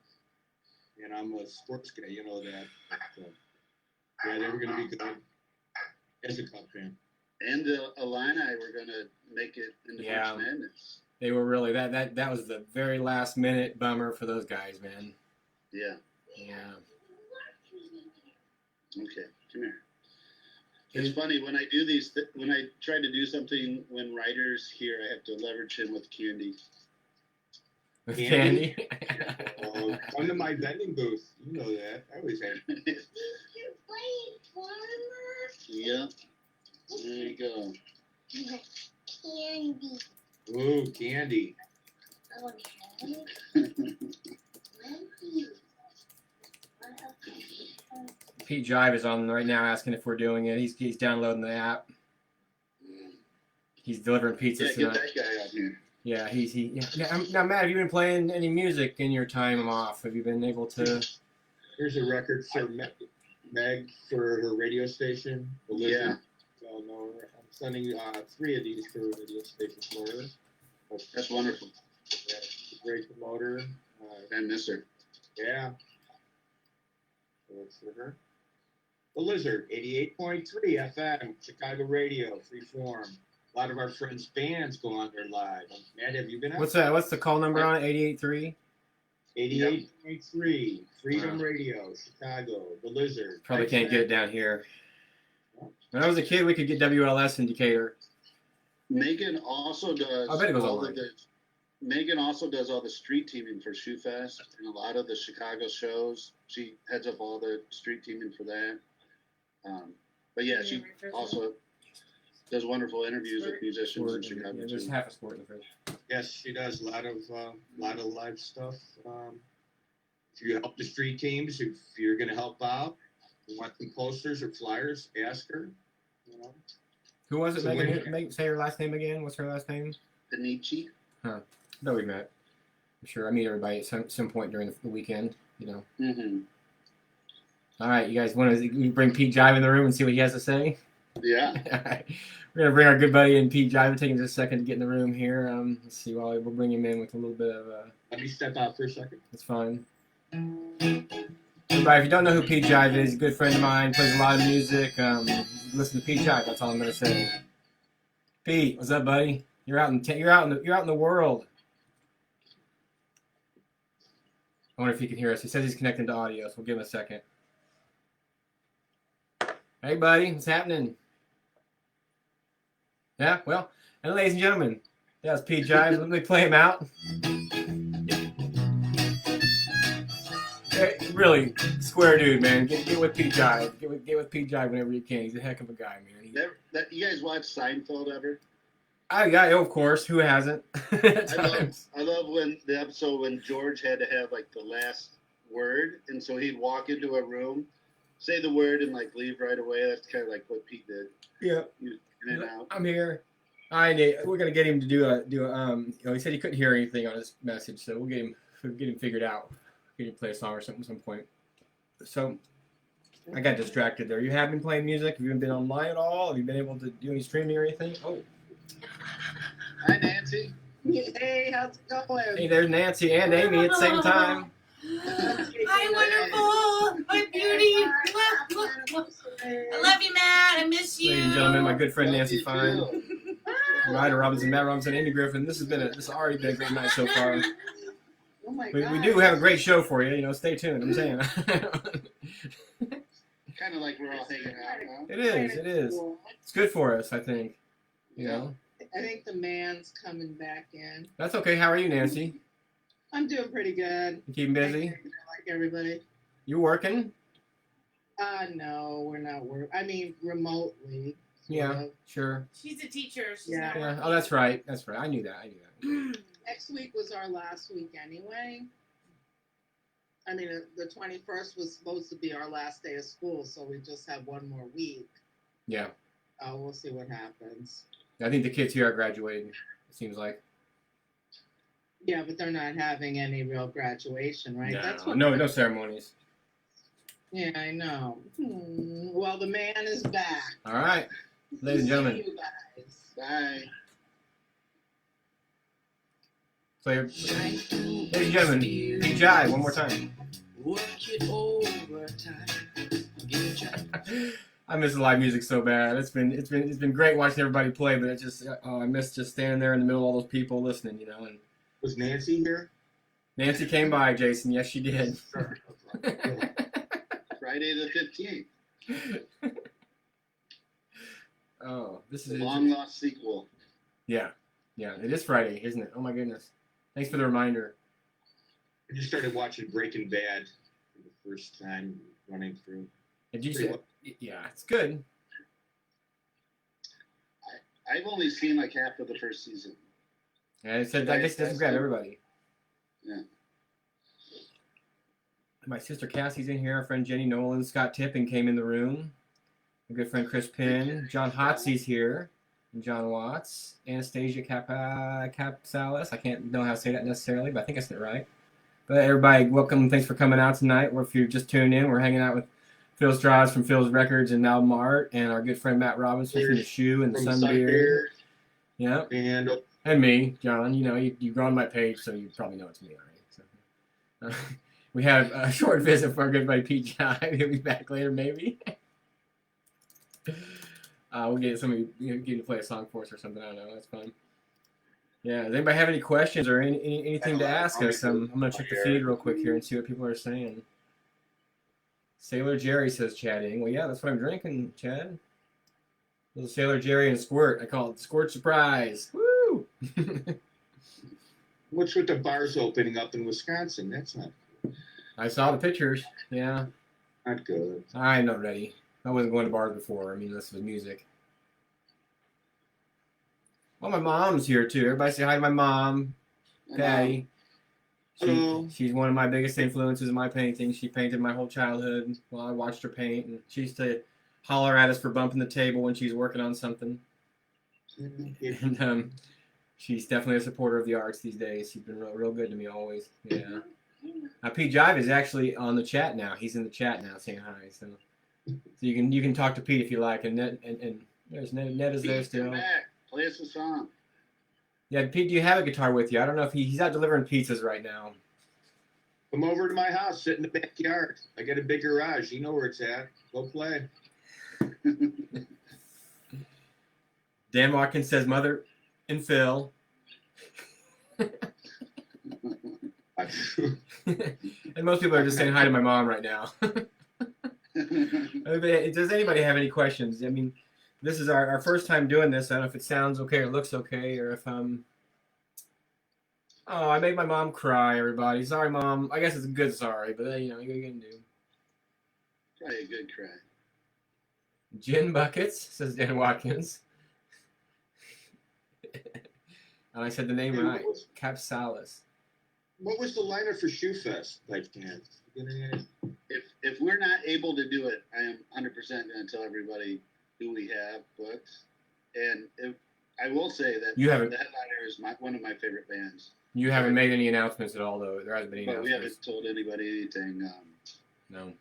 And I'm a sports guy, you know that. So, yeah, they were going to be good as a Cub fan. And the Illini were going to make it into March Madness. they were really that was the very last minute bummer for those guys, man. Yeah. Yeah. Okay, come here. It's funny when I do these. When I try to do something when writers here, I have to leverage him with candy. With Candy? candy. Come to my vending booth. You know that. I always have. Yeah. There you go. Candy. Ooh, candy. I want to have it. Pete Jive is on right now asking if we're doing it. He's downloading the app. He's delivering pizzas Yeah, get tonight. that guy out here. Yeah, now, Matt, have you been playing any music in your time off? Have you been able to? Here's a record for Meg for her radio station. The Yeah. Lizard. So, no, I'm sending 3 of these to her radio station for her. That's wonderful. Yeah, she's a great promoter. I miss her. Yeah. So that's for her. The Lizard, 88.3 FM, Chicago radio, freeform. A lot of our friends' bands go on there live. Matt, have you been out? What's that? What's the call number on it? 88.3? 88.3, Freedom Radio, Chicago, The Lizard. Probably can't get it down here. When I was a kid, we could get WLS in Decatur. Megan also does. I bet it goes all online. Megan also does all the street teaming for Shoe Fest and a lot of the Chicago shows. She heads up all the street teaming for that. But yeah, she also does wonderful interviews with musicians in Chicago Yeah, there's too. half a sport in the fridge. Yes, she does a lot of live stuff. If you help the street teams, if you're going to help out, you want some posters or flyers, ask her. You know. Who was it, So Megan? Say her last name again. What's her last name? Panichi. No, we met. I'm sure I meet everybody at some point during the weekend. You know. Mm-hmm. All right, you guys want to bring Pete Jive in the room and see what he has to say? Yeah. All right. We're going to bring our good buddy in Pete Jive. Taking just a second to get in the room here. Let's see. We'll bring him in with a little bit of. Let me step out for a second. That's fine. Everybody, if you don't know who Pete Jive is, a good friend of mine, plays a lot of music. Listen to Pete Jive. That's all I'm going to say. Pete, what's up, buddy? You're out in the world. I wonder if he can hear us. He says he's connecting to audio, so we'll give him a second. Hey, buddy, what's happening? Yeah, well, and ladies and gentlemen, that was Pete Jive. Let me play him out. Hey, really, square dude, man. Get with Pete Jive. Get with Pete Jive whenever you can. He's a heck of a guy, man. You guys watch Seinfeld ever? Of course. Who hasn't? I love when the episode when George had to have like the last word, and so he'd walk into a room, say the word, and like leave right away. That's kind of like what Pete did. Yeah. In and out. I'm here. We're gonna get him to do he said he couldn't hear anything on his message, so we'll get him figured out. Get him to play a song or something at some point. So I got distracted there. You have been playing music? Have you been online at all? Have you been able to do any streaming or anything? Oh. Hi, Nancy. Hey, how's it going? Hey, there's Nancy and Amy at the same time. Hi, wonderful. My beauty. I love you, Matt. I miss you. Ladies and gentlemen, my good friend Nancy Love Fine, you too. Ryder Robinson, Matt Robinson, Amy Griffin. This has already been a great night so far. Oh my We God. do have a great show for you. Stay tuned. I'm saying. Kind of like we're all hanging out now. It is. It's good for us, I think. You know, I think the man's coming back in. that's okay. How are you, Nancy? I'm doing pretty good. You keeping busy? Like everybody. You working? No, we're not working. I mean, remotely. Yeah, sure. She's a teacher. She's Yeah. not Yeah. working. Oh, that's right. That's right. I knew that. Next week was our last week anyway. I mean, the 21st was supposed to be our last day of school, so we just have one more week. Yeah. We'll see what happens. I think the kids here are graduating. It seems like. Yeah, but they're not having any real graduation, right? No ceremonies. Yeah, I know. Well, the man is back. All right, ladies and gentlemen. See you guys. Bye. So, ladies and gentlemen, Jai, one more time. Work it overtime. I miss live music so bad. It's been great watching everybody play, but I miss just standing there in the middle of all those people listening, you know. And Was Nancy here? Nancy came by, Jason. Yes, she did. Sure. Friday the 15th. Oh, this The is long lost sequel. Yeah, it is Friday, isn't it? Oh my goodness. Thanks for the reminder. I just started watching Breaking Bad for the first time running through. Did you say? Yeah, it's good. I've only seen like half of the first season. Yeah, I said I guess it doesn't grab everybody. Yeah. My sister Cassie's in here. Our friend Jenny Nolan, Scott Tipping came in the room. My good friend Chris Pinn. John Hotze's here. And John Watts. Anastasia Capsalis. I can't know how to say that necessarily, but I think I said it right. But everybody, welcome. Thanks for coming out tonight. Or if you're just tuned in, we're hanging out with Phil Strauss from Phil's Records and Album Art, and our good friend Matt Robinson from The Shoe and Sunbeard. Yeah. And me, John. You know, you've gone on my page, so you probably know it's me already. So, we have a short visit for our good buddy Pete Jive. He'll be back later, maybe. We'll get somebody get to play a song for us or something. I don't know. That's fun. Yeah. Does anybody have any questions or anything to ask us? I'm going to check the feed real quick here and see what people are saying. Sailor Jerry says chatting. Well, yeah, that's what I'm drinking, Chad. Little Sailor Jerry and Squirt. I call it Squirt Surprise. Woo! What's with the bars opening up in Wisconsin? That's not good. I saw the pictures. Yeah. Not good. I'm not ready. I wasn't going to bars before. I mean, this was music. Well, my mom's here, too. Everybody say hi to my mom, Patty. Hello. She's one of my biggest influences in my painting. She painted my whole childhood while I watched her paint. And she used to holler at us for bumping the table when she's working on something. And she's definitely a supporter of the arts these days. She's been real good to me always. Yeah. Pete Jive is actually on the chat now. He's in the chat now saying hi. So you can talk to Pete if you like. And there's Ned is there still. Come back. Play us a song. Yeah, Pete, do you have a guitar with you? I don't know if he's out delivering pizzas right now. Come over to my house, sit in the backyard. I got a big garage. You know where it's at. Go play. Dan Watkins says Mother and Phil. And most people are just saying hi to my mom right now. Does anybody have any questions? I mean, this is our first time doing this. I don't know if it sounds okay or looks okay, or if oh, I made my mom cry, everybody. Sorry, Mom. I guess it's a good sorry, but you know, what are you going to do? Probably a good cry. Gin buckets, says Dan Watkins. And I said the name right. Capsalis. What was the lineup for Shoe Fest by chance? If we're not able to do it, I am 100% going to tell everybody who we have booked. And I will say that You haven't- the Headliner is one of my favorite bands. You haven't made any announcements at all, though. There hasn't been any But we announcements. haven't told anybody anything. No.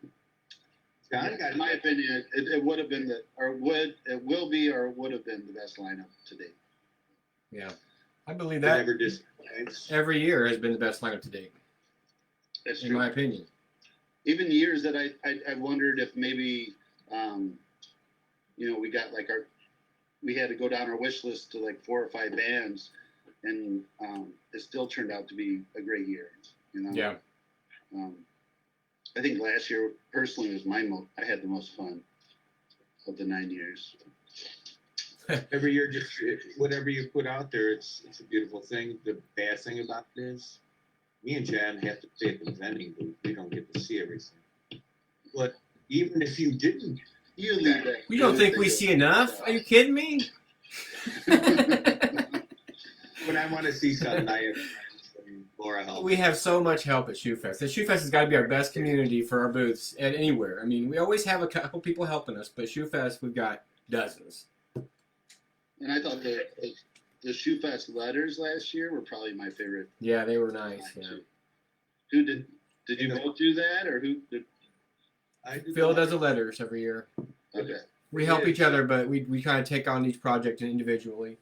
In my opinion, it would have been it will be or would have been the best lineup to date. Yeah. I believe that Never disappoints. every year has been the best lineup to date, That's in true. my opinion. Even years that I wondered if maybe, we got we had to go down our wish list to like 4 or 5 bands, and it still turned out to be a great year. You know. Yeah. I think last year personally was I had the most fun of the 9 years. Every year, just whatever you put out there, it's a beautiful thing. The bad thing about it is, me and Jan have to stay at the vending booth. We don't get to see everything. But even if you didn't, You leave that. We don't think we see enough? Are you kidding me? when I want to see something, I have friends and Laura help. We have so much help at Shoe Fest. The Shoe Fest has got to be our best community for our booths at anywhere. I mean, we always have a couple people helping us, but Shoe Fest, we've got dozens. And I thought the Shoe Fest letters last year were probably my favorite. Yeah, they were nice. Yeah. Who did you both do that, or who did? I did Phil the does the letters every year. Okay. We help each other, but we kind of take on each project individually.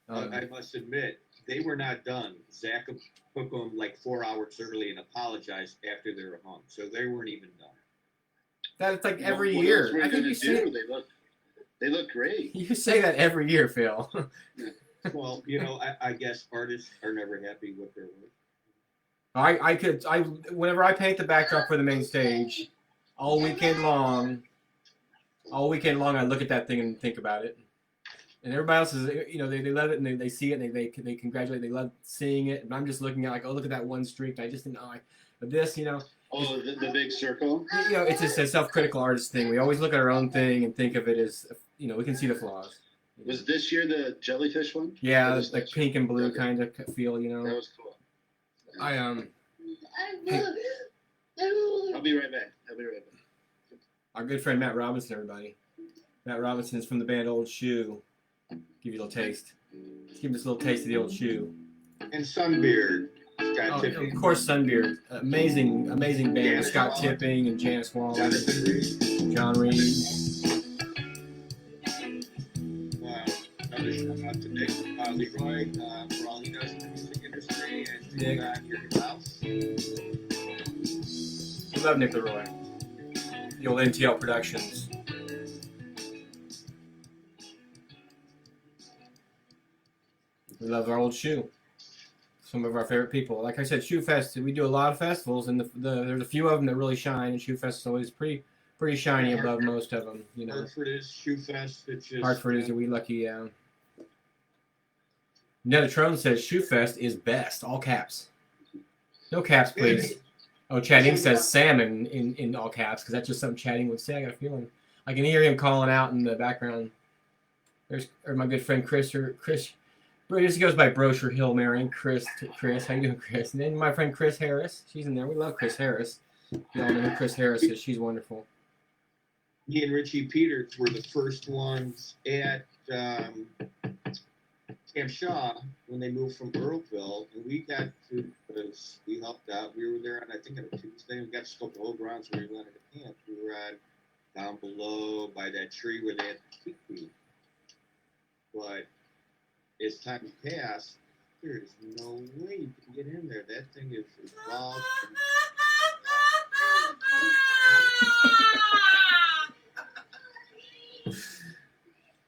I must admit, they were not done. Zach took them like 4 hours early and apologized after they were hung, so they weren't even done. That's like every What year. else were you I think gonna you say do? They look great. you say that every year, Phil. Well, I guess artists are never happy with their work. Whenever I paint the backdrop for the main stage, all weekend long, I look at that thing and think about it. And everybody else is, they love it and they see it and they congratulate. They love seeing it. And I'm just looking at look at that one streak. And I just think, but this, Oh, the big circle. it's just a self-critical artist thing. We always look at our own thing and think of it as, we can see the flaws. Was this year the jellyfish one? Yeah, Or it's like pink and blue kind of feel, That was cool. I I love I'll be right back. Our good friend Matt Robinson, everybody. Matt Robinson is from the band Old Shoe. Give you a little taste. Give us a little taste of the Old Shoe. And Sunbeard, Scott Tipping. Of course, Sunbeard. Amazing band. Janice Scott Wall. Tipping and Janice Wall. Jonathan Reed. John Reed. Another shout out to Nick Leroy for all he does in the music industry and Nick. to your house. We love Nick Leroy. The old NTL Productions. We love our Old Shoe. Some of our favorite people. Like I said, Shoe Fest, we do a lot of festivals, and there's a few of them that really shine, and Shoe Fest is always pretty shiny above most of them. Hartford is Shoe Fest. It's just, Hartford is we lucky, yeah. Netatron says Shoe Fest is best, all caps. No caps, please. Oh, Chatting says salmon in all caps, because that's just something Chatting would say. I got a feeling. I can hear him calling out in the background. There's my good friend Chris. He goes by Brochure Hill Marion. Chris, how you doing, Chris? And then my friend Chris Harris. She's in there. We love Chris Harris. You all know who Chris Harris is. She's wonderful. Me and Richie Peters were the first ones at Camp Shaw when they moved from Earlville, and we got to, because we helped out. We were there on, I think, on a Tuesday. We got to scope the whole grounds where we wanted to camp. We were down below by that tree where they had the tepee. But as time passed, there is no way you can get in there. That thing is involved.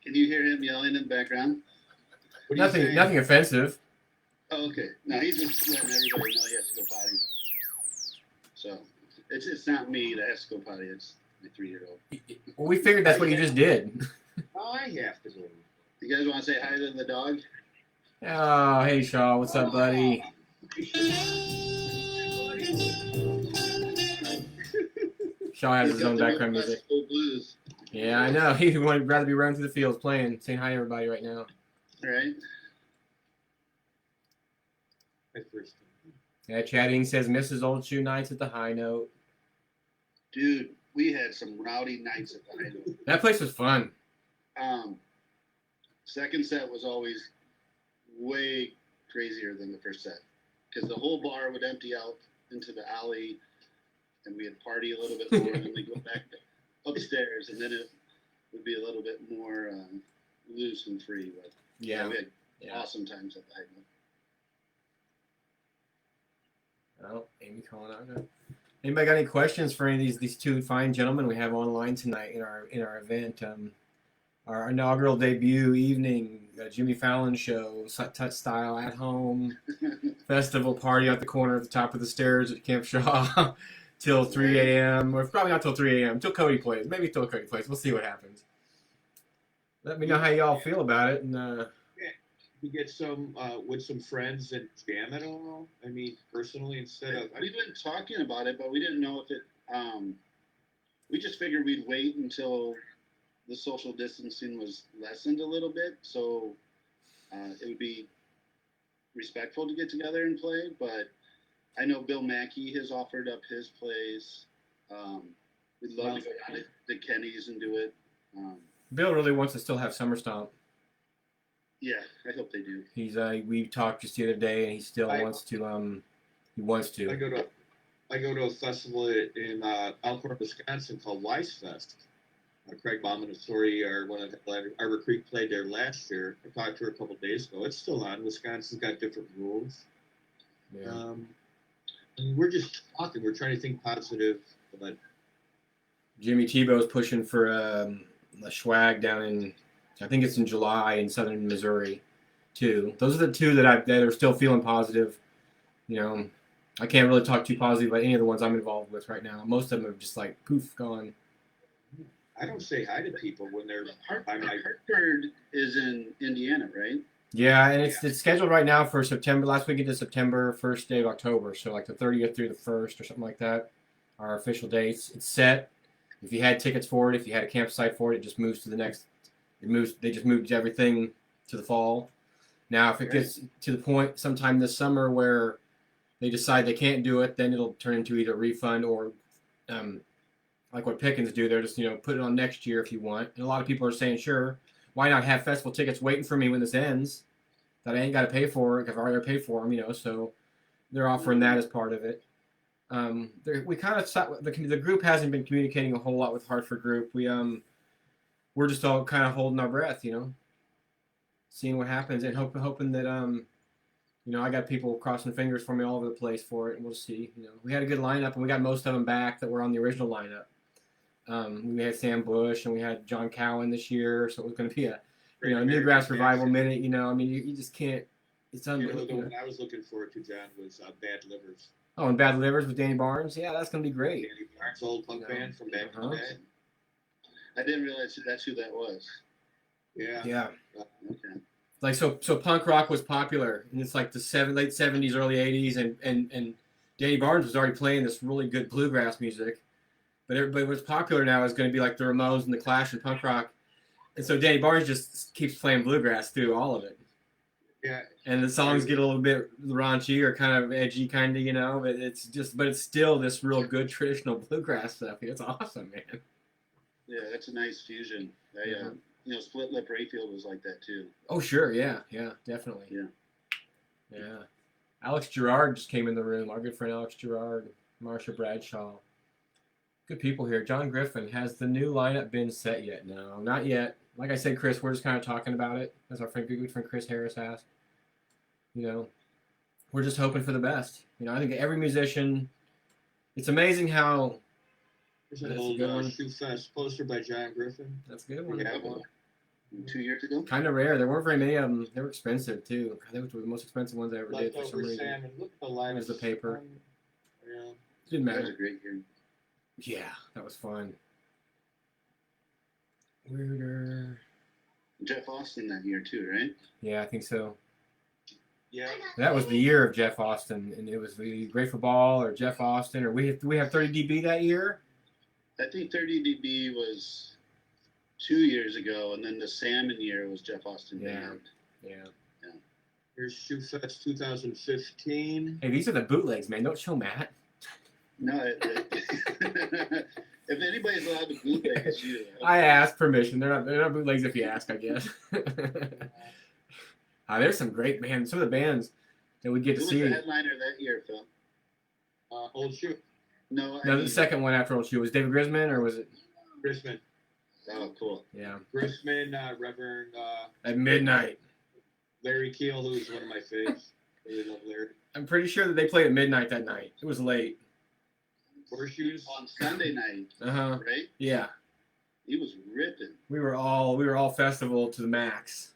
Can you hear him yelling in the background? What are you saying? Nothing offensive. Oh, okay. No, he's just letting everybody know he has to go potty. So it's not me that has to go potty. It's my 3-year-old. Well, we figured that's what you just did. Oh, I have to go. You guys want to say hi to the dog? Oh, hey, Shaw. What's up, buddy? Shaw has his own background music. Full blues. Yeah, I know. He would rather be running through the fields playing, saying hi to everybody right now. All right. My first. Yeah, Chatting says Mrs. Old Shoe Nights at the High Note. Dude, we had some rowdy nights at the High Note. That place was fun. Second set was always way crazier than the first set because the whole bar would empty out into the alley and we'd party a little bit more and then we'd go back upstairs and then it would be a little bit more loose and free. But Yeah. we had awesome times at the High Note. Oh, Amy calling out. Anybody got any questions for any of these two fine gentlemen we have online tonight in our event? Our inaugural debut evening, Jimmy Fallon show, touch style at home, festival party at the corner at the top of the stairs at Camp Shaw till 3 a.m. Or probably not till 3 a.m. Till Cody plays. Maybe till Cody plays. We'll see what happens. let me know how y'all feel about it. And You get some with some friends and jam it all. I mean, personally, instead of We've been talking about it, but we didn't know if it. We just figured we'd wait until the social distancing was lessened a little bit, so it would be respectful to get together and play. But I know Bill Mackey has offered up his place. We'd love to go down to Kenny's and do it. Bill really wants to still have Summer Stomp. Yeah, I hope they do. He's we talked just the other day, and he still wants to. He wants to. I go to a festival in Elkhorn, Wisconsin called Wise Fest. Craig Bauman and Story are one of Arbor Creek played there last year. I talked to her a couple of days ago. It's still on. Wisconsin's got different rules. Yeah. We're just talking. We're trying to think positive, but Jimmy Tebow's pushing for a swag down in, I think it's in July in southern Missouri, too. Those are the two that are still feeling positive. You know, I can't really talk too positive about any of the ones I'm involved with right now. Most of them are just like poof, gone. I don't say hi to people when they're. Hartford is in Indiana, right? Yeah, and it's scheduled right now for September, last weekend of September, first day of October. So like the 30th through the 1st or something like that, our official dates. It's set. If you had tickets for it, if you had a campsite for it, it just moves to the next. They just moved everything to the fall. Now, if it gets to the point sometime this summer where they decide they can't do it, then it'll turn into either a refund or, like what Pickens do. They're just put it on next year if you want. And a lot of people are saying, sure, why not have festival tickets waiting for me when this ends? That I ain't got to pay for it. I've already paid for them, So they're offering that as part of it. We kind of the group hasn't been communicating a whole lot with Hartford group. We're just all kind of holding our breath, seeing what happens and hoping that I got people crossing fingers for me all over the place for it, and we'll see. We had a good lineup, and we got most of them back that were on the original lineup. We had Sam Bush and we had John Cowan this year, so it was going to be a Newgrass Revival minute. You just can't. It's unbelievable. The one I was looking forward to, John, was Bad Livers. Oh, and Bad Livers with Danny Barnes. Yeah, that's going to be great. Danny Barnes, old punk band from back in the day. I didn't realize that's who that was. Yeah. Yeah. Okay. Like so punk rock was popular, and it's like the late 70s, early 80s, and Danny Barnes was already playing this really good bluegrass music, but everybody what's popular now is going to be like the Ramones and the Clash and punk rock, and so Danny Barnes just keeps playing bluegrass through all of it. Yeah. And the songs get a little bit raunchy or kind of edgy, but it's still this real good traditional bluegrass stuff. It's awesome, man. Yeah, that's a nice fusion. Split Lip Rayfield was like that too. Oh, sure. Yeah, definitely. Yeah. Alex Gerard just came in the room. Our good friend Alex Gerard, Marsha Bradshaw. Good people here. John Griffin. Has the new lineup been set yet? No, not yet. Like I said, Chris, we're just kind of talking about it, as our good friend Chris Harris asked. We're just hoping for the best. I think every musician, it's amazing how. There's an old Shoe Fest poster by John Griffin. That's a good one. Yeah, one. 2 years ago. Kind of rare. There weren't very many of them. They were expensive too. I think they were the most expensive ones I ever did for some reason. Salmon. Look at the line. There's the paper. Yeah. Didn't matter. That was a great year. Yeah, that was fun. Weirder. Jeff Austin that year too, right? Yeah, I think so. Yeah. That was the year of Jeff Austin, and it was the Grateful Ball or Jeff Austin, or we have 30 dB that year. I think 30 dB was 2 years ago, and then the Salmon year was Jeff Austin Band. Yeah. Here's Shoe Fest 2015. Hey, these are the bootlegs, man. Don't show Matt. No, if anybody's allowed to bootleg, it's you. I asked permission. They're not bootlegs if you ask, I guess. There's some great bands. Some of the bands that we get to see. Who was the headliner that year, Phil? Old Shoe. No, the second one after Old Shoe was David Grisman, or was it? Grisman. Oh, cool. Yeah. Grisman, Reverend. At midnight. Larry Keel, who was one of my faves. Really love Larry. I'm pretty sure that they played at midnight that night. It was late. Horseshoes. On Sunday night. Right? Yeah. He was ripping. We were all festival to the max.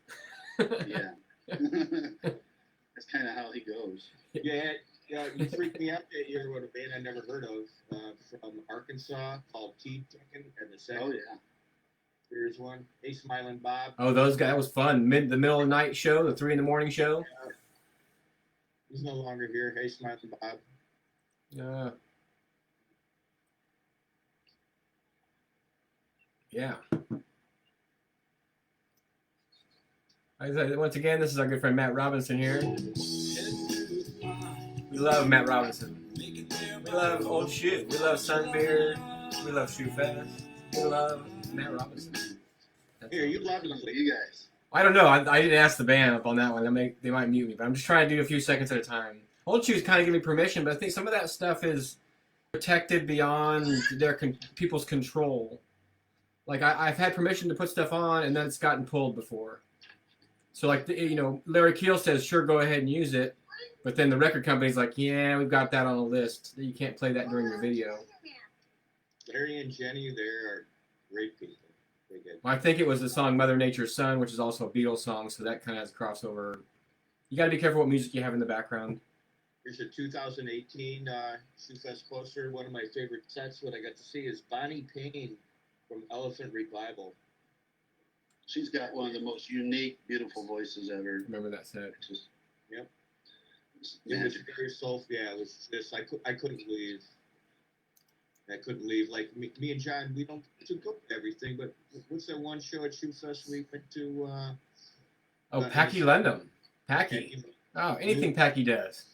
Yeah. That's kind of how he goes. Yeah, you freaked me out that year with a band I never heard of from Arkansas called T Chicken and the Second. Oh yeah. Here's one. Hey, Smiling Bob. Oh, those guys, that was fun. The middle of the night show, the 3 a.m. show. He's no longer here. Hey, Smiling Bob. Yeah. Once again, this is our good friend Matt Robinson here. We love Matt Robinson. We love Old Shoe. We love Sunbeard. We love Shoe Fest. We love Matt Robinson. Here, you love him. You guys. I don't know. I didn't ask the band up on that one. They might mute me, but I'm just trying to do a few seconds at a time. Old Shoe's kind of giving me permission, but I think some of that stuff is protected beyond people's control. Like I've had permission to put stuff on, and then it's gotten pulled before. So like Larry Keel says, sure, go ahead and use it, but then the record company's like, yeah, we've got that on a list. You can't play that during your video. Larry and Jenny, they're great people. Well, I think it was the song Mother Nature's Son, which is also a Beatles song, so that kind of has a crossover. You got to be careful what music you have in the background. Here's a 2018 Shoe Fest poster. One of my favorite sets, what I got to see is Bonnie Payne from Elephant Revival. She's got one of the most unique, beautiful voices ever. Remember that set? Yep. It was very soulful. Yeah, it was just, I couldn't leave. I couldn't leave. Like, me and John, we don't go to everything, but what's that one show at Shoe Fest we went to? Packy Lendham. Packy. Oh, anything Packy does.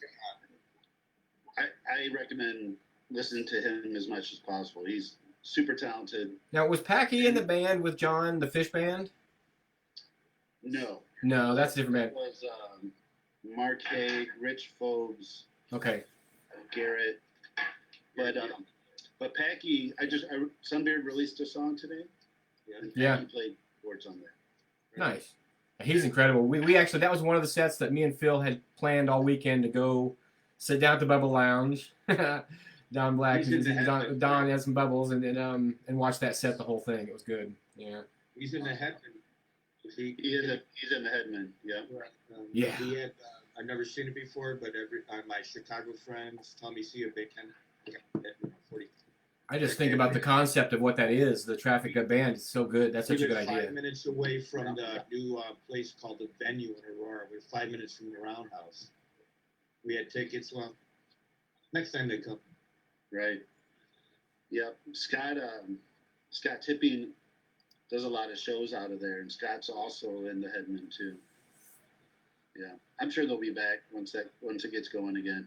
I recommend listening to him as much as possible. He's super talented. Now, was Packy in the band with John, the Fish Band? No. No, that's a different band. It was Mark Haig, Rich Phobes, Okay. Garrett. But Packy, Sunbeard released a song today. Yeah. He played chords on that. Nice. He's incredible. We actually, that was one of the sets that me and Phil had planned all weekend to go sit down at the Bubble Lounge. Don Black, Don had some bubbles, and then watch that set, the whole thing. It was good. Yeah. He's in the Headman. He's in the Headman. Yeah. Yeah. He had, I've never seen it before, but my Chicago friends tell me see a big 40. I just think about the concept of what that is. The Traffic Band is so good. That's such a good idea. 5 minutes away from the new place called the Venue in Aurora. We're 5 minutes from the Roundhouse. We had tickets. Well, next time they come. Right. Yep. Scott Tipping does a lot of shows out of there, and Scott's also in the Headman too. Yeah, I'm sure they'll be back once it gets going again.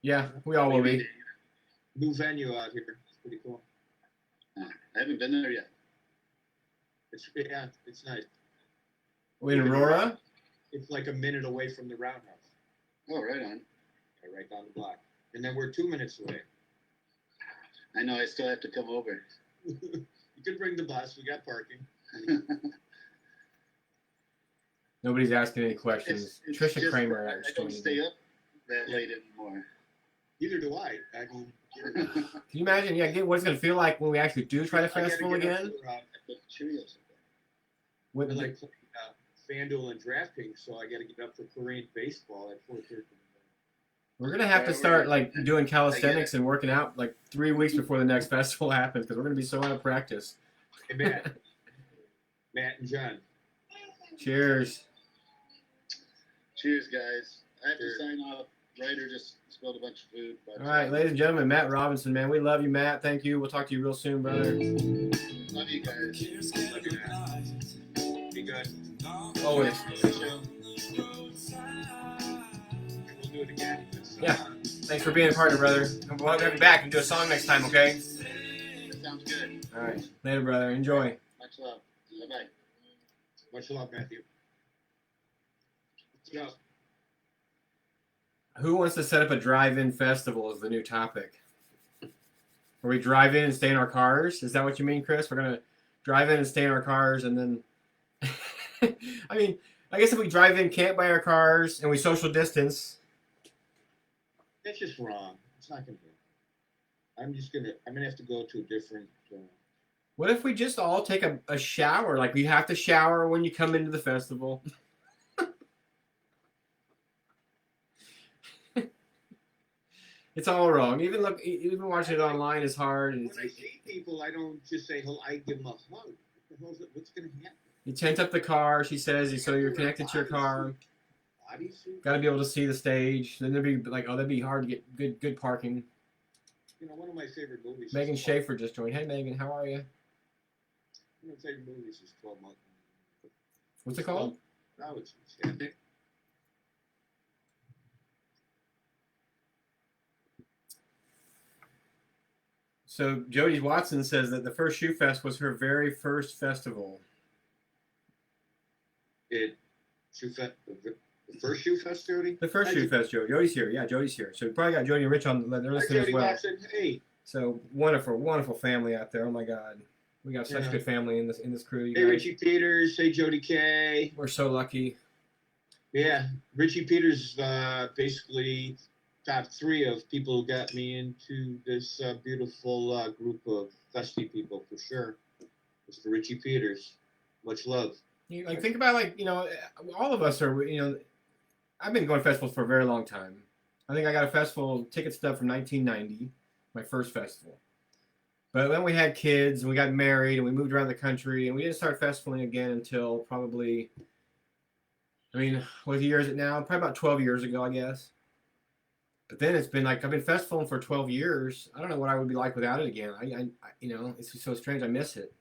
Yeah, we all will be. New venue out here. It's pretty cool. I haven't been there yet. It's nice. In Aurora? It's like a minute away from the Roundhouse. Oh, right on. Right down the block. And then we're 2 minutes away. I know. I still have to come over. You can bring the bus. We got parking. Nobody's asking any questions. It's Trisha just, Kramer. I don't stay up that late anymore. Neither do I. I mean, Can you imagine? Yeah, what it's going to feel like when we actually do try the festival again? Cheerios. With I like playing FanDuel and DraftKings, so I got to get up for Korean baseball at 4:30. We're going to have to start like doing calisthenics and working out like 3 weeks before the next festival happens because we're going to be so out of practice. Hey, Matt and John. Cheers. Cheers, guys. I have to sign off. Ryder just spilled a bunch of food. But, All right, ladies and gentlemen, Matt Robinson, man. We love you, Matt. Thank you. We'll talk to you real soon, brother. Love you guys. Love you, Matt. Be good. Always. We'll do it again. Yeah. Thanks for being a partner, brother. We'll have you back and do a song next time, okay? That sounds good. All right. Later, brother. Enjoy. Much love. Bye-bye. Much love, Matthew. Let's go. Who wants to set up a drive-in festival is the new topic. Where we drive in and stay in our cars? Is that what you mean, Chris? We're going to drive in and stay in our cars and then... I mean, I guess if we drive in, camp by our cars, and we social distance... That's just wrong. It's not going to be. I'm going to have to go to a different... What if we just all take a shower? Like, you have to shower when you come into the festival. It's all wrong. Even watching it online is hard. When I see people, I don't just say, I give them a hug. What the hell is it? What's going to happen? You tent up the car, she says, so you're connected to your car. Bodysuit? Got to be able to see the stage. Then there'd be like, oh, that'd be hard to get good parking. You know, one of my favorite movies. Megan is Schaefer just joined. Hey, Megan, how are you? One of my favorite movies is 12 Monkeys. What's it called? Now it's epic. So Jody Watson says that the first Shoe Fest was her very first festival. The first Shoe Fest, Jody? The first Shoe Fest, Jody. Jody's here. Yeah, Jody's here. So we probably got Jody and Rich on. They're listening as well. Watson. Hey. So wonderful, wonderful family out there. Oh my God, we got such good family in this crew. You Hey, guys. Richie Peters. Hey, Jody K. We're so lucky. Yeah, Richie Peters basically top 3 of people who got me into this beautiful group of festy people for sure. Mr. Richie Peters. Much love. You like think about all of us are I've been going to festivals for a very long time. I think I got a festival ticket stub from 1990, my first festival. But then we had kids and we got married and we moved around the country and we didn't start festivaling again until probably, what year is it now? Probably about 12 years ago, I guess. But then it's been like I've been festivaling for 12 years. I don't know what I would be like without it again. It's so strange. I miss it.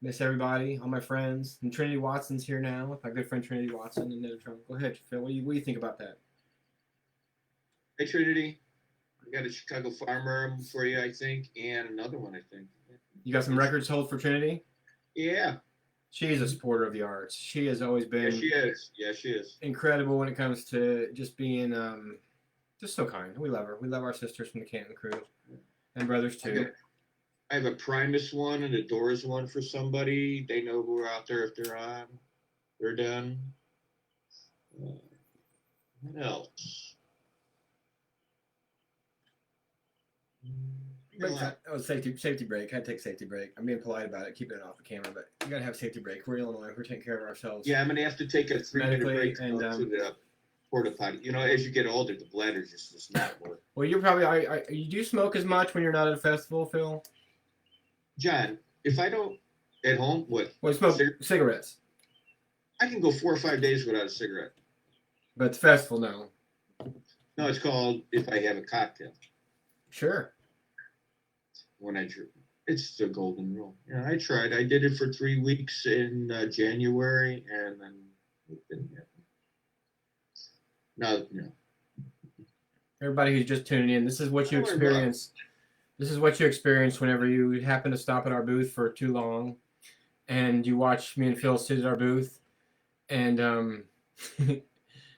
Miss everybody, all my friends. And Trinity Watson's here now with my good friend Trinity Watson. And then go ahead, Phil. What do you think about that? Hey, Trinity. I got a Chicago Farmer for you, I think, and another one, I think. You got some records hold for Trinity? Yeah. She's a supporter of the arts. She has always been. Yeah, she is. Yeah, she is. Incredible when it comes to just being just so kind. We love her. We love our sisters from the Canton crew and brothers too. I have a Primus one and a Doors one for somebody. They know who are out there if they're on. They're done. What else? That was safety break. I had to take safety break. I'm being polite about it, keeping it off the camera, but you gotta have safety break. We're Illinois. We're taking care of ourselves. Yeah, I'm gonna have to take a 3-minute break and, to the porta potty. As you get older, the bladder just does not work. Well, you're probably. You do smoke as much when you're not at a festival, Phil? John, if I don't at home, what? Well, you smoke cigarettes. I can go 4 or 5 days without a cigarette. But it's festival, no. No, it's called if I have a cocktail. Sure. When I drink, it's the golden rule. Yeah, I tried. I did it for 3 weeks in January, and then it didn't happen. No. Everybody who's just tuning in, this is what you experience. This is what you experience whenever you happen to stop at our booth for too long, and you watch me and Phil sit at our booth, and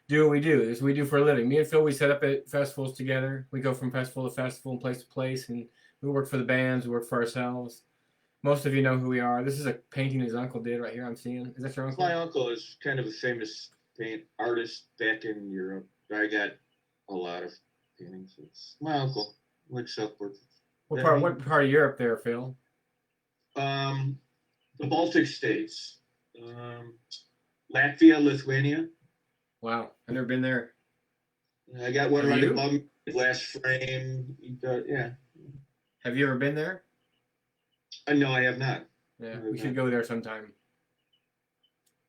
do what we do. This is what we do for a living. Me and Phil, we set up at festivals together. We go from festival to festival and place to place, and we work for the bands. We work for ourselves. Most of you know who we are. This is a painting his uncle did right here. I'm seeing. Is that your uncle? My uncle is kind of a famous paint artist back in Europe. I got a lot of paintings. It's my uncle, like self-portraits. What part of Europe there, Phil? The Baltic states. Latvia, Lithuania. Wow, I've never been there. I got one right above me, glass frame. Yeah. Have you ever been there? No, I have not. Yeah, we should go there sometime.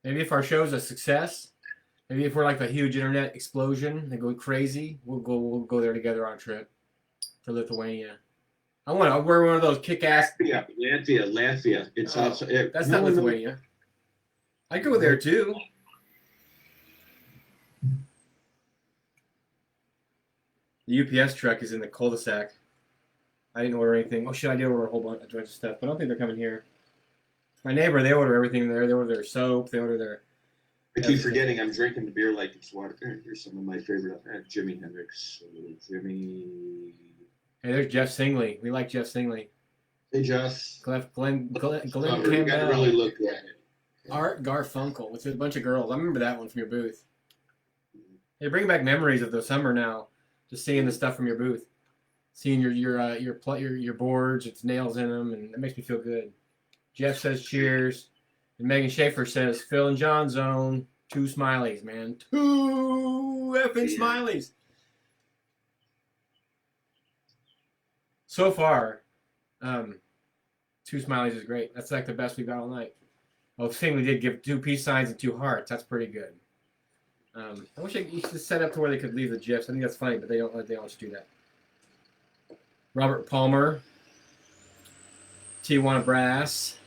Maybe if our show's a success, maybe if we're like a huge internet explosion, they go crazy, we'll go there together on a trip to Lithuania. I want to wear one of those kick-ass. Yeah, Latvia. It's outside. That's not Lithuania. I go there too. The UPS truck is in the cul-de-sac. I didn't order anything. Oh shit, I did order a whole bunch of stuff, but I don't think they're coming here. My neighbor, they order everything there. They order their soap. They order their. I keep forgetting I'm drinking the beer like it's water. Here's some of my favorite. Jimi Hendrix. Jimmy. Hey, there's Jeff Singley. We like Jeff Singley. Hey, Jeff. Glenn Campbell. You gotta really look at it. Art Garfunkel with a bunch of girls. I remember that one from your booth. They bring back memories of the summer now. Just seeing the stuff from your booth, seeing your boards, its nails in them, and it makes me feel good. Jeff says cheers, and Megan Schaefer says Phil and Jon Zone. 2 smileys, man. 2 effing smileys. So far, 2 smileys is great. That's like the best we've got all night. Oh, thing we did give 2 peace signs and 2 hearts. That's pretty good. I wish I used to set up to where they could leave the gifs. I think that's funny, but they don't let you do that. Robert Palmer, Tijuana Brass,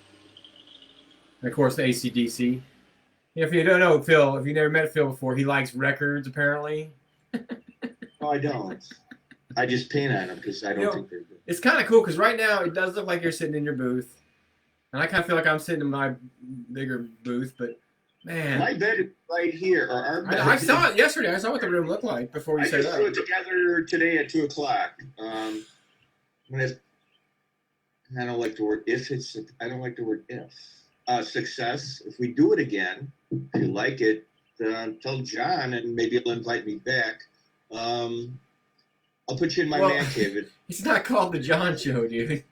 and of course the AC/DC. If you don't know Phil, if you never met Phil before, he likes records apparently. No, I don't. I just paint on them because I don't think they're good. It's kind of cool because right now it does look like you're sitting in your booth, and I kind of feel like I'm sitting in my bigger booth. But man, My bed is right here, or our bed. I saw it yesterday. I saw what the room looked like before we I set just up. threw it together today at 2:00. I don't like the word if. I don't like the word if. Success. If we do it again, if you like it, tell John, and maybe he'll invite me back. I'll put you in my man cave. It's not called the John Show, dude.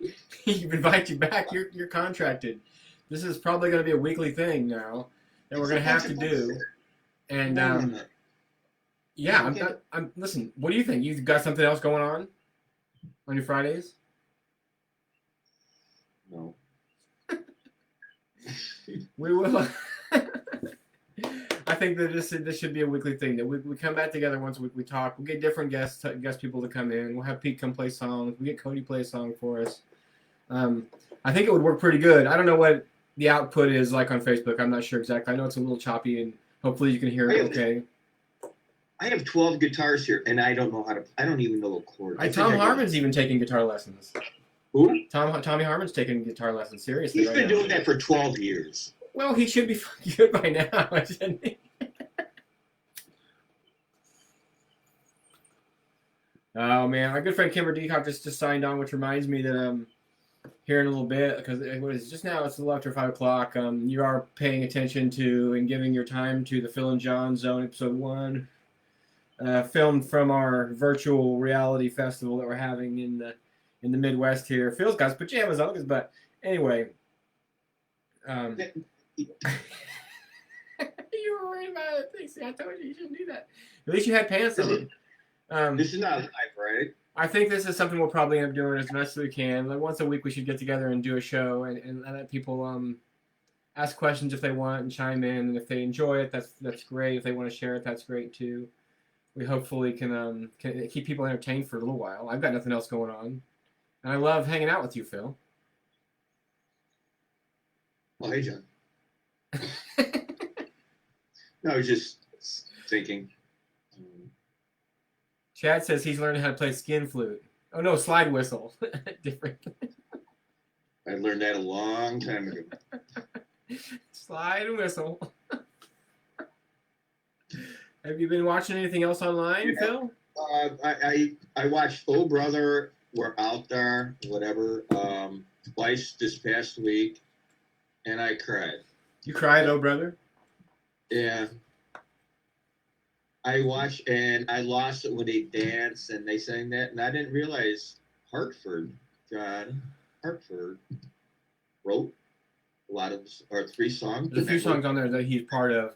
He invite you back. You're contracted. This is probably going to be a weekly thing now that we're going to have to do. And yeah, I'm. Listen, what do you think? You got something else going on your Fridays? No. We will. I think that this should be a weekly thing. That we come back together once a week. We talk. We get different guest people to come in. We'll have Pete come play songs. We get Cody play a song for us. I think it would work pretty good. I don't know what the output is like on Facebook. I'm not sure exactly. I know it's a little choppy, and hopefully you can hear it okay. I have 12 guitars here, and I don't know how to. I don't even know a chord. Tom Harmon's even taking guitar lessons. Who? Tommy Harmon's taking guitar lessons seriously. He's been doing that for 12 years. Well, he should be good by now, shouldn't he? Oh man, our good friend Kimber Deacock just signed on, which reminds me that here in a little bit, because it was just now, it's a little after 5 o'clock. You are paying attention to and giving your time to the Phil and Jon Zone episode 1, filmed from our virtual reality festival that we're having in the Midwest here. Phil's got his pajamas on, but anyway. You were worried about it. See, I told you shouldn't do that. At least you had pants on. This is not live, right? I think this is something we'll probably end up doing as best as we can. Like once a week, we should get together and do a show and let people ask questions if they want and chime in. And if they enjoy it, that's great. If they want to share it, that's great too. We hopefully can keep people entertained for a little while. I've got nothing else going on, and I love hanging out with you, Phil. Oh, hey, John. No, I was just thinking. Chad says he's learning how to play skin flute. Oh, no, slide whistle. Different. I learned that a long time ago. Slide and whistle. Have you been watching anything else online, Phil? I watched Oh Brother, We're Out There, whatever, twice this past week, and I cried. You cried, Oh Brother? Yeah. I watched, and I lost it when they danced and they sang that, and I didn't realize John Hartford wrote a lot of, or 3 songs. There's a few songs on there that he's part of.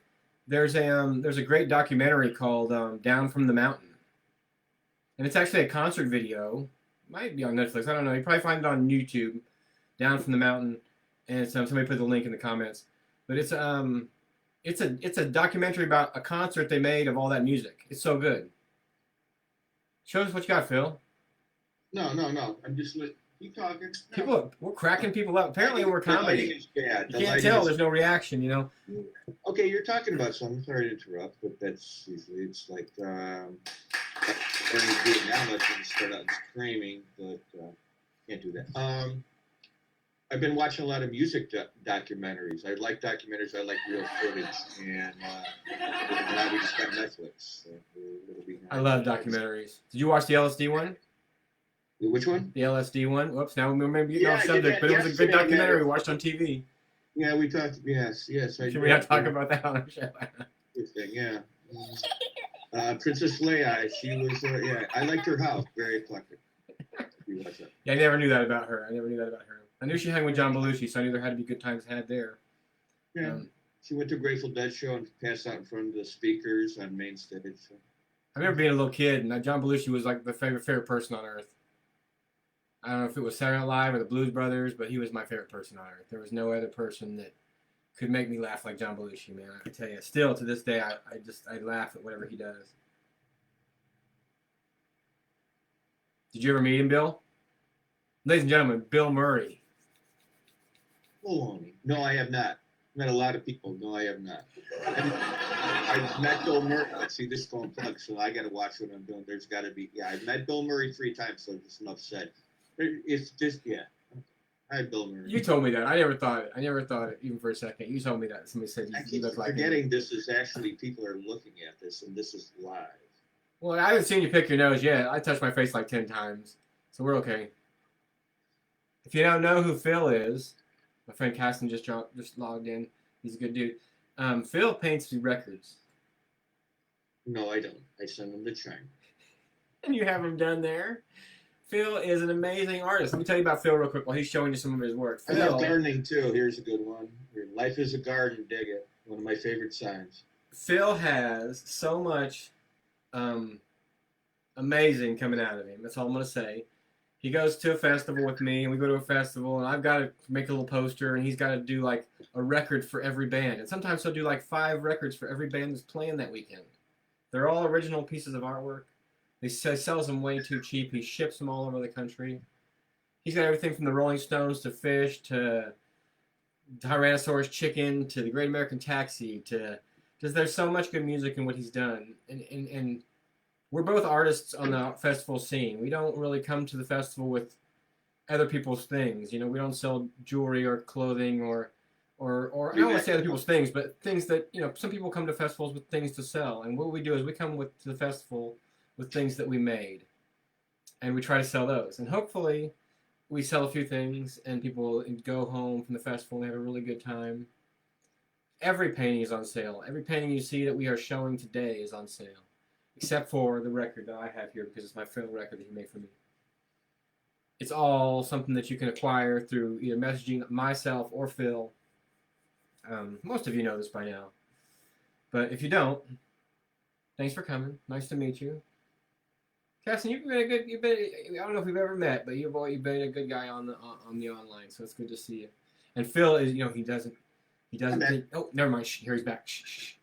There's a great documentary called Down from the Mountain, and it's actually a concert video. Might be on Netflix. I don't know. You probably find it on YouTube. Down from the Mountain, and somebody put the link in the comments. But it's a documentary about a concert they made of all that music. It's so good. Show us what you got, Phil. No. I'm just keep talking. We're cracking people up. Apparently, we're comedy. You can't tell. There's no reaction, you know. Okay, you're talking about something. Sorry to interrupt, but that's usually it's like learning to do it now. That's when you start out screaming, but can't do that. I've been watching a lot of music documentaries. I like documentaries. I like real footage, and now we just got Netflix. So I love documentaries. Did you watch the LSD one? Which one? The LSD one. Whoops, now we're maybe getting off subject, but it was a good documentary we watched on TV. Yeah, we talked. Yes. Should we not talk about that on our show? Good thing, yeah. Princess Leia, she was. Yeah, I liked her house. Very eclectic. Yeah, I never knew that about her. I knew she hung with John Belushi, so I knew there had to be good times had there. Yeah. She went to a Grateful Dead show and passed out in front of the speakers on main stage. So. I remember being a little kid, and John Belushi was like the favorite person on earth. I don't know if it was Saturday Night Live or the Blues Brothers, but he was my favorite person on earth. There was no other person that could make me laugh like John Belushi, man. I tell you, still to this day, I laugh at whatever he does. Did you ever meet him, Bill? Ladies and gentlemen, Bill Murray. Baloney. No, I have not. Met a lot of people. No, I have not. I've met Bill Murray. See, this phone plugs, so I got to watch what I'm doing. There's got to be. Yeah, I've met Bill Murray 3 times, so just enough said. It's just, yeah. Hi, Bill Murray. You told me that. I never thought it, even for a second. You told me that. Somebody said I you keep look like him. forgetting this is actually, people are looking at this, and this is live. Well, I haven't seen you pick your nose yet. I touched my face like 10 times, so we're okay. If you don't know who Phil is, my friend Caston just logged in. He's a good dude. Phil paints records. No, I don't. I send them to China. And you have him done there. Phil is an amazing artist. Let me tell you about Phil real quick while he's showing you some of his work. I love gardening, too. Here's a good one. Life is a garden. Dig it. One of my favorite signs. Phil has so much amazing coming out of him. That's all I'm going to say. He goes to a festival with me, and we go to a festival, and I've got to make a little poster, and he's got to do, like, a record for every band. And sometimes he'll do, like, 5 records for every band that's playing that weekend. They're all original pieces of artwork. He sells them way too cheap. He ships them all over the country. He's got everything from the Rolling Stones to Fish to Tyrannosaurus Chicken to the Great American Taxi to just there's so much good music in what he's done. And we're both artists on the festival scene. We don't really come to the festival with other people's things. You know, we don't sell jewelry or clothing or I don't want to say other people's things, but things that, you know, some people come to festivals with things to sell. And what we do is we come to the festival with things that we made, and we try to sell those. And hopefully we sell a few things and people go home from the festival and have a really good time. Every painting is on sale. Every painting you see that we are showing today is on sale, except for the record that I have here because it's my favorite record that he made for me. It's all something that you can acquire through either messaging myself or Phil. Most of you know this by now, but if you don't, thanks for coming. Nice to meet you. Casson, you've been I don't know if we've ever met, but you've been a good guy on the online, so it's good to see you. And Phil is, you know, he doesn't think, oh, never mind. Here he's back. Shh.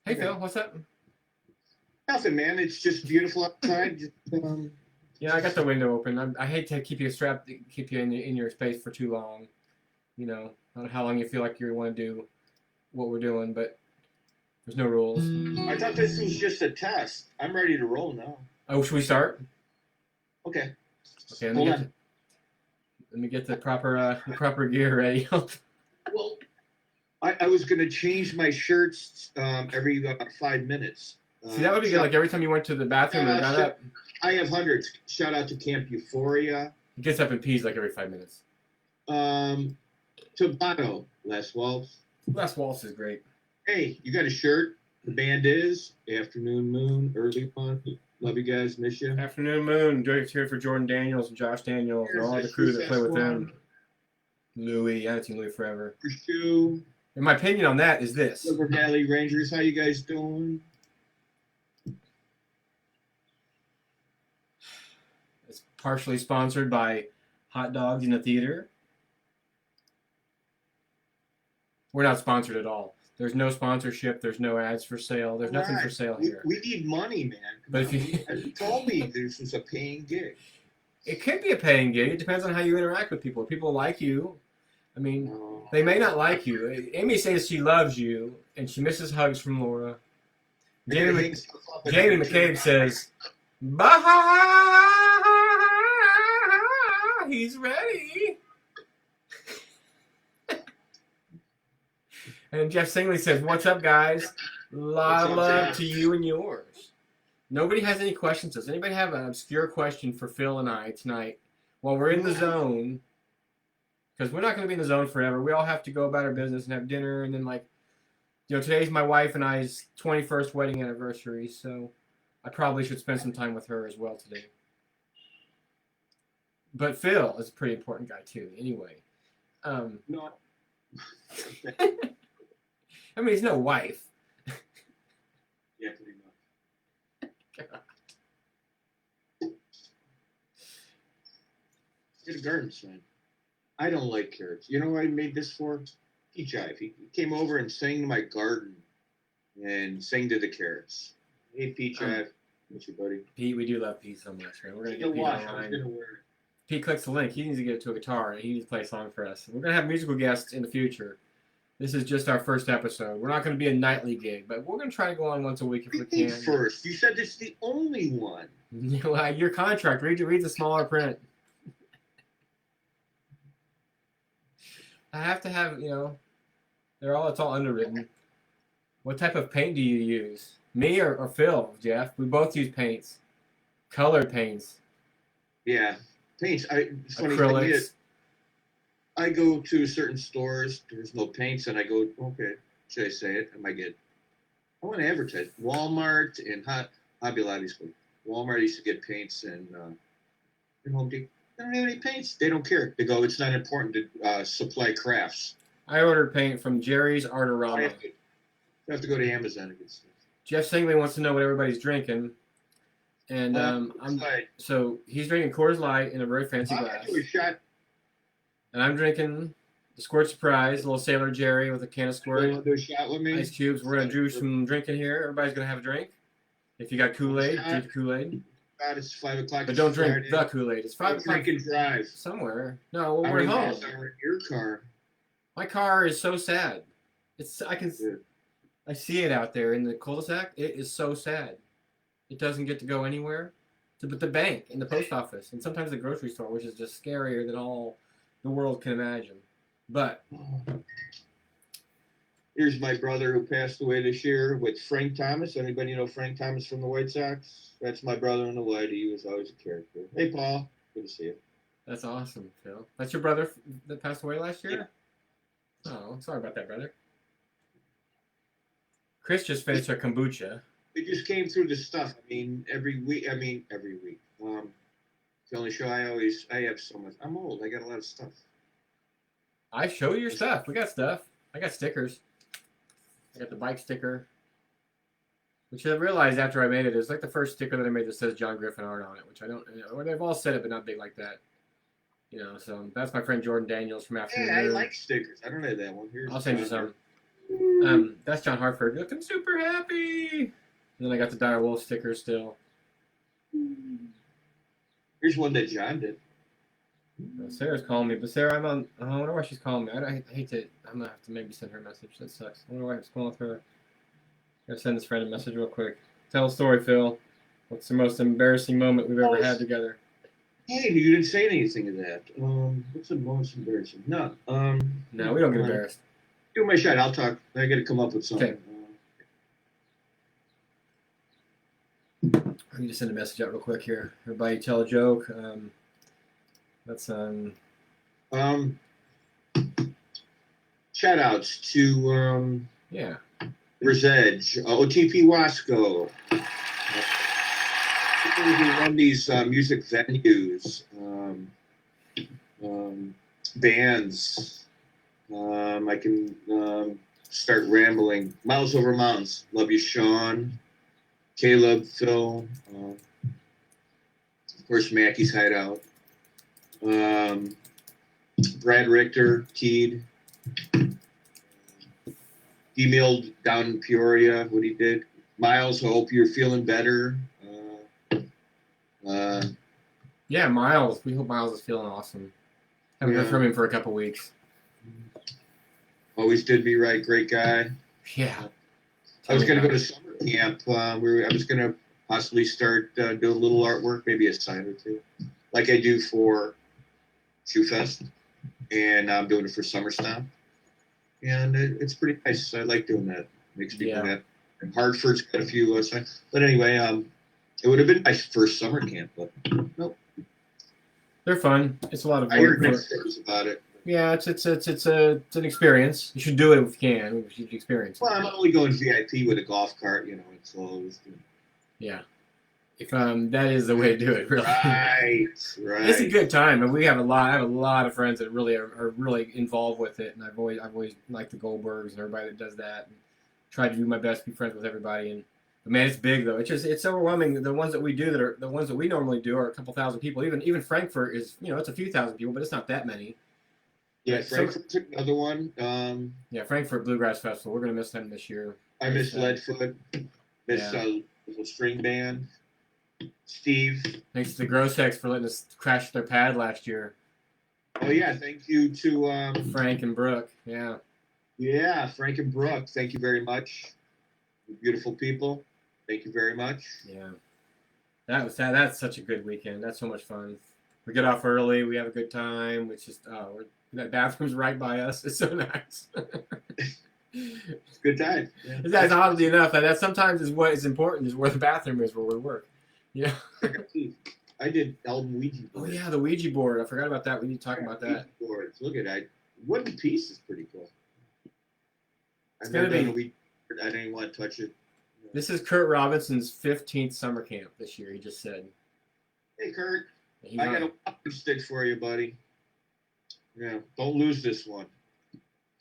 Hey, okay. Phil, what's up? Nothing, man. It's just beautiful outside. Yeah, I got the window open. I hate to keep you in your space for too long. You know, I don't know how long you feel like you want to do what we're doing, but there's no rules. I thought this was just a test. I'm ready to roll now. Oh, should we start? Okay. Okay, let me get the proper gear ready. Well, I was going to change my shirts every 5 minutes. See, that would be good. Like every time you went to the bathroom and got up. I have hundreds. Shout out to Camp Euphoria. He gets up and pees like every 5 minutes. Tabano, Les Waltz. Les Waltz is great. Hey, you got a shirt? The band is Afternoon Moon, Early One. Love you guys. Miss you. Afternoon Moon. Here for Jordan Daniels and Josh Daniels and all the crew that play with them. Louis. I haven't seen Louis forever. For sure. And my opinion on that is this. Silver Valley Rangers. How you guys doing? It's partially sponsored by Hot Dogs in the Theater. We're not sponsored at all. There's no sponsorship. There's no ads for sale. There's nothing for sale here. We need money, man. But if you told me this was a paying gig. It could be a paying gig. It depends on how you interact with people. If people like you, I mean, they may not like you. Amy says she loves you, and she misses hugs from Laura. Jamie McCabe says, bah, he's ready. And Jeff Singley says, what's up, guys? Lot of love to you and yours. Nobody has any questions. Does anybody have an obscure question for Phil and I tonight while we're in the zone? Because we're not going to be in the zone forever. We all have to go about our business and have dinner. And then, like, you know, today's my wife and I's 21st wedding anniversary. So I probably should spend some time with her as well today. But Phil is a pretty important guy, too. Anyway. No. I mean, he's no wife. Yeah, pretty much. garden sign. I don't like carrots. You know what I made this for? Peach Jive. He came over and sang to my garden and sang to the carrots. Hey, Peach Jive. What's your buddy? Pete, we do love Pete so much, right? We're gonna You get know Pete what? I was online. gonna wear Pete clicks the link. He needs to get it to a guitar, and he needs to play a song for us. We're gonna have musical guests in the future. This is just our first episode. We're not gonna be a nightly gig, but we're gonna try to go on once a week if we it. can. First, you said it's the only one. Well, your contract. Read the smaller print. I have to have, it's all underwritten. What type of paint do you use? Me or Phil, Jeff? We both use paints. Colored paints. Yeah, paints. It's funny. Acrylics. I go to certain stores. There's no paints, and I go, okay, should I say it? I want to advertise. Walmart and Hobby Lobby. Walmart used to get paints, and Home Depot. They don't have any paints. They don't care. They go, it's not important to supply crafts. I ordered paint from Jerry's I Artorama. have to go to Amazon to get stuff. Jeff Singley wants to know what everybody's drinking, and so he's drinking Coors Light in a very fancy I'll glass, do a shot. and I'm drinking the Squirt Surprise, a little Sailor Jerry with a can of You Squirt, want to do a shot with me? ice cubes. We're gonna do some drinking here. Everybody's gonna have a drink. If you got Kool-Aid, drink the Kool-Aid, God, it's 5 o'clock. but don't It's drink Friday. the Kool-Aid. It's 5 o'clock Drink and drive. somewhere. No, well, How we're many home. miles are in your car? My car is so sad. Yeah. I see it out there in the cul-de-sac. It is so sad. It doesn't get to go anywhere. But the bank and the post office and sometimes the grocery store, which is just scarier than all the world can imagine. But Here's my brother who passed away this year with Frank Thomas. Anybody know Frank Thomas from the White Sox? That's my brother in the white. He was always a character. Hey, Paul. Good to see you. that's awesome, Phil. That's your brother that passed away last year? Oh, sorry about that, brother. Chris just finished her kombucha. We just came through the stuff. Every week. It's the only show I have so much. I'm old. I got a lot of stuff. I show you your stuff. We got stuff. I got stickers. I got the bike sticker, which I realized after I made it is like the first sticker that I made that says John Griffin art on it, which I don't. Or they've all said it, but not big like that. So that's my friend Jordan Daniels from Afternoon. Hey, I like stickers. I don't have that one. Here's I'll send you some. That's John Hartford looking super happy. And then I got the Dire Wolf sticker still. Here's one that John did. Sarah's calling me, but Sarah, I wonder why she's calling me. I hate to. I'm gonna have to maybe send her a message. That sucks. I wonder why I was calling with her. Gotta send this friend a message real quick. Tell a story, Phil. What's the most embarrassing moment we've ever had together? Hey, you didn't say anything of that. What's the most embarrassing? No. No, we don't get embarrassed. Do my shot. I'll talk. I got to come up with something. Okay. I need to send a message out real quick here. Everybody tell a joke. Let's Shout outs to yeah. Riz Edge, OTP Wasco. People who run these music venues, bands. I can start rambling. Miles Over Mountains. Love you, Sean. Caleb, Phil. Of course, Mackey's Hideout. Brad Richter, Teed. Emailed down in Peoria what he did. Miles, I hope you're feeling better. Yeah, Miles. We hope Miles is feeling awesome. Haven't heard from him for a couple weeks. Always did me right, great guy. Yeah. I was going to go to summer camp. I was going to possibly start doing a little artwork, maybe a sign or two, like I do for Shoe Fest, and I'm doing it for Summer Stomp. And it's pretty nice. I like doing that. Makes people happy. And Hartford's got a few signs. But anyway, it would have been my first summer camp, but nope. They're fun. It's a lot of I heard work. mixed stories about it. Yeah, it's an experience. You should do it if you can. You should experience it. Well, I'm only going VIP with a golf cart, it's closed. Yeah. If that is the way to do it, really. Right. It's a good time, and I have a lot of friends that really are really involved with it, and I've always liked the Goldbergs and everybody that does that, and tried to do my best to be friends with everybody. And But man, it's big though. It's overwhelming. The ones that we do that are the ones that we normally do are a couple thousand people. Even Frankfurt is, it's a few thousand people, but it's not that many. Yeah, Right, Frankfurt's another one. Yeah, Frankfurt Bluegrass Festival. We're gonna miss them this year. I miss Leadfoot. Miss little string band. Steve. Thanks to the Grossex for letting us crash their pad last year. Oh yeah, thank you to Frank and Brooke. Yeah. Yeah, Frank and Brooke. Thank you very much. Beautiful people. Thank you very much. Yeah. That's such a good weekend. That's so much fun. We get off early. We have a good time. It's just that bathroom's right by us. It's so nice. It's a good time. Yeah. That's oddly enough. That sometimes is what is important is where the bathroom is where we work. Yeah. I did Elden Ouija board. Oh yeah, the Ouija board. I forgot about that. We need to talk about that. Boards. Look at that. Wooden piece is pretty cool. It's I've gonna never done be. a Ouija board. I didn't even want to touch it. This is Kurt Robinson's 15th summer camp this year. He just said. Hey Kurt, He's I on- got a walking stick for you, buddy. Yeah, don't lose this one.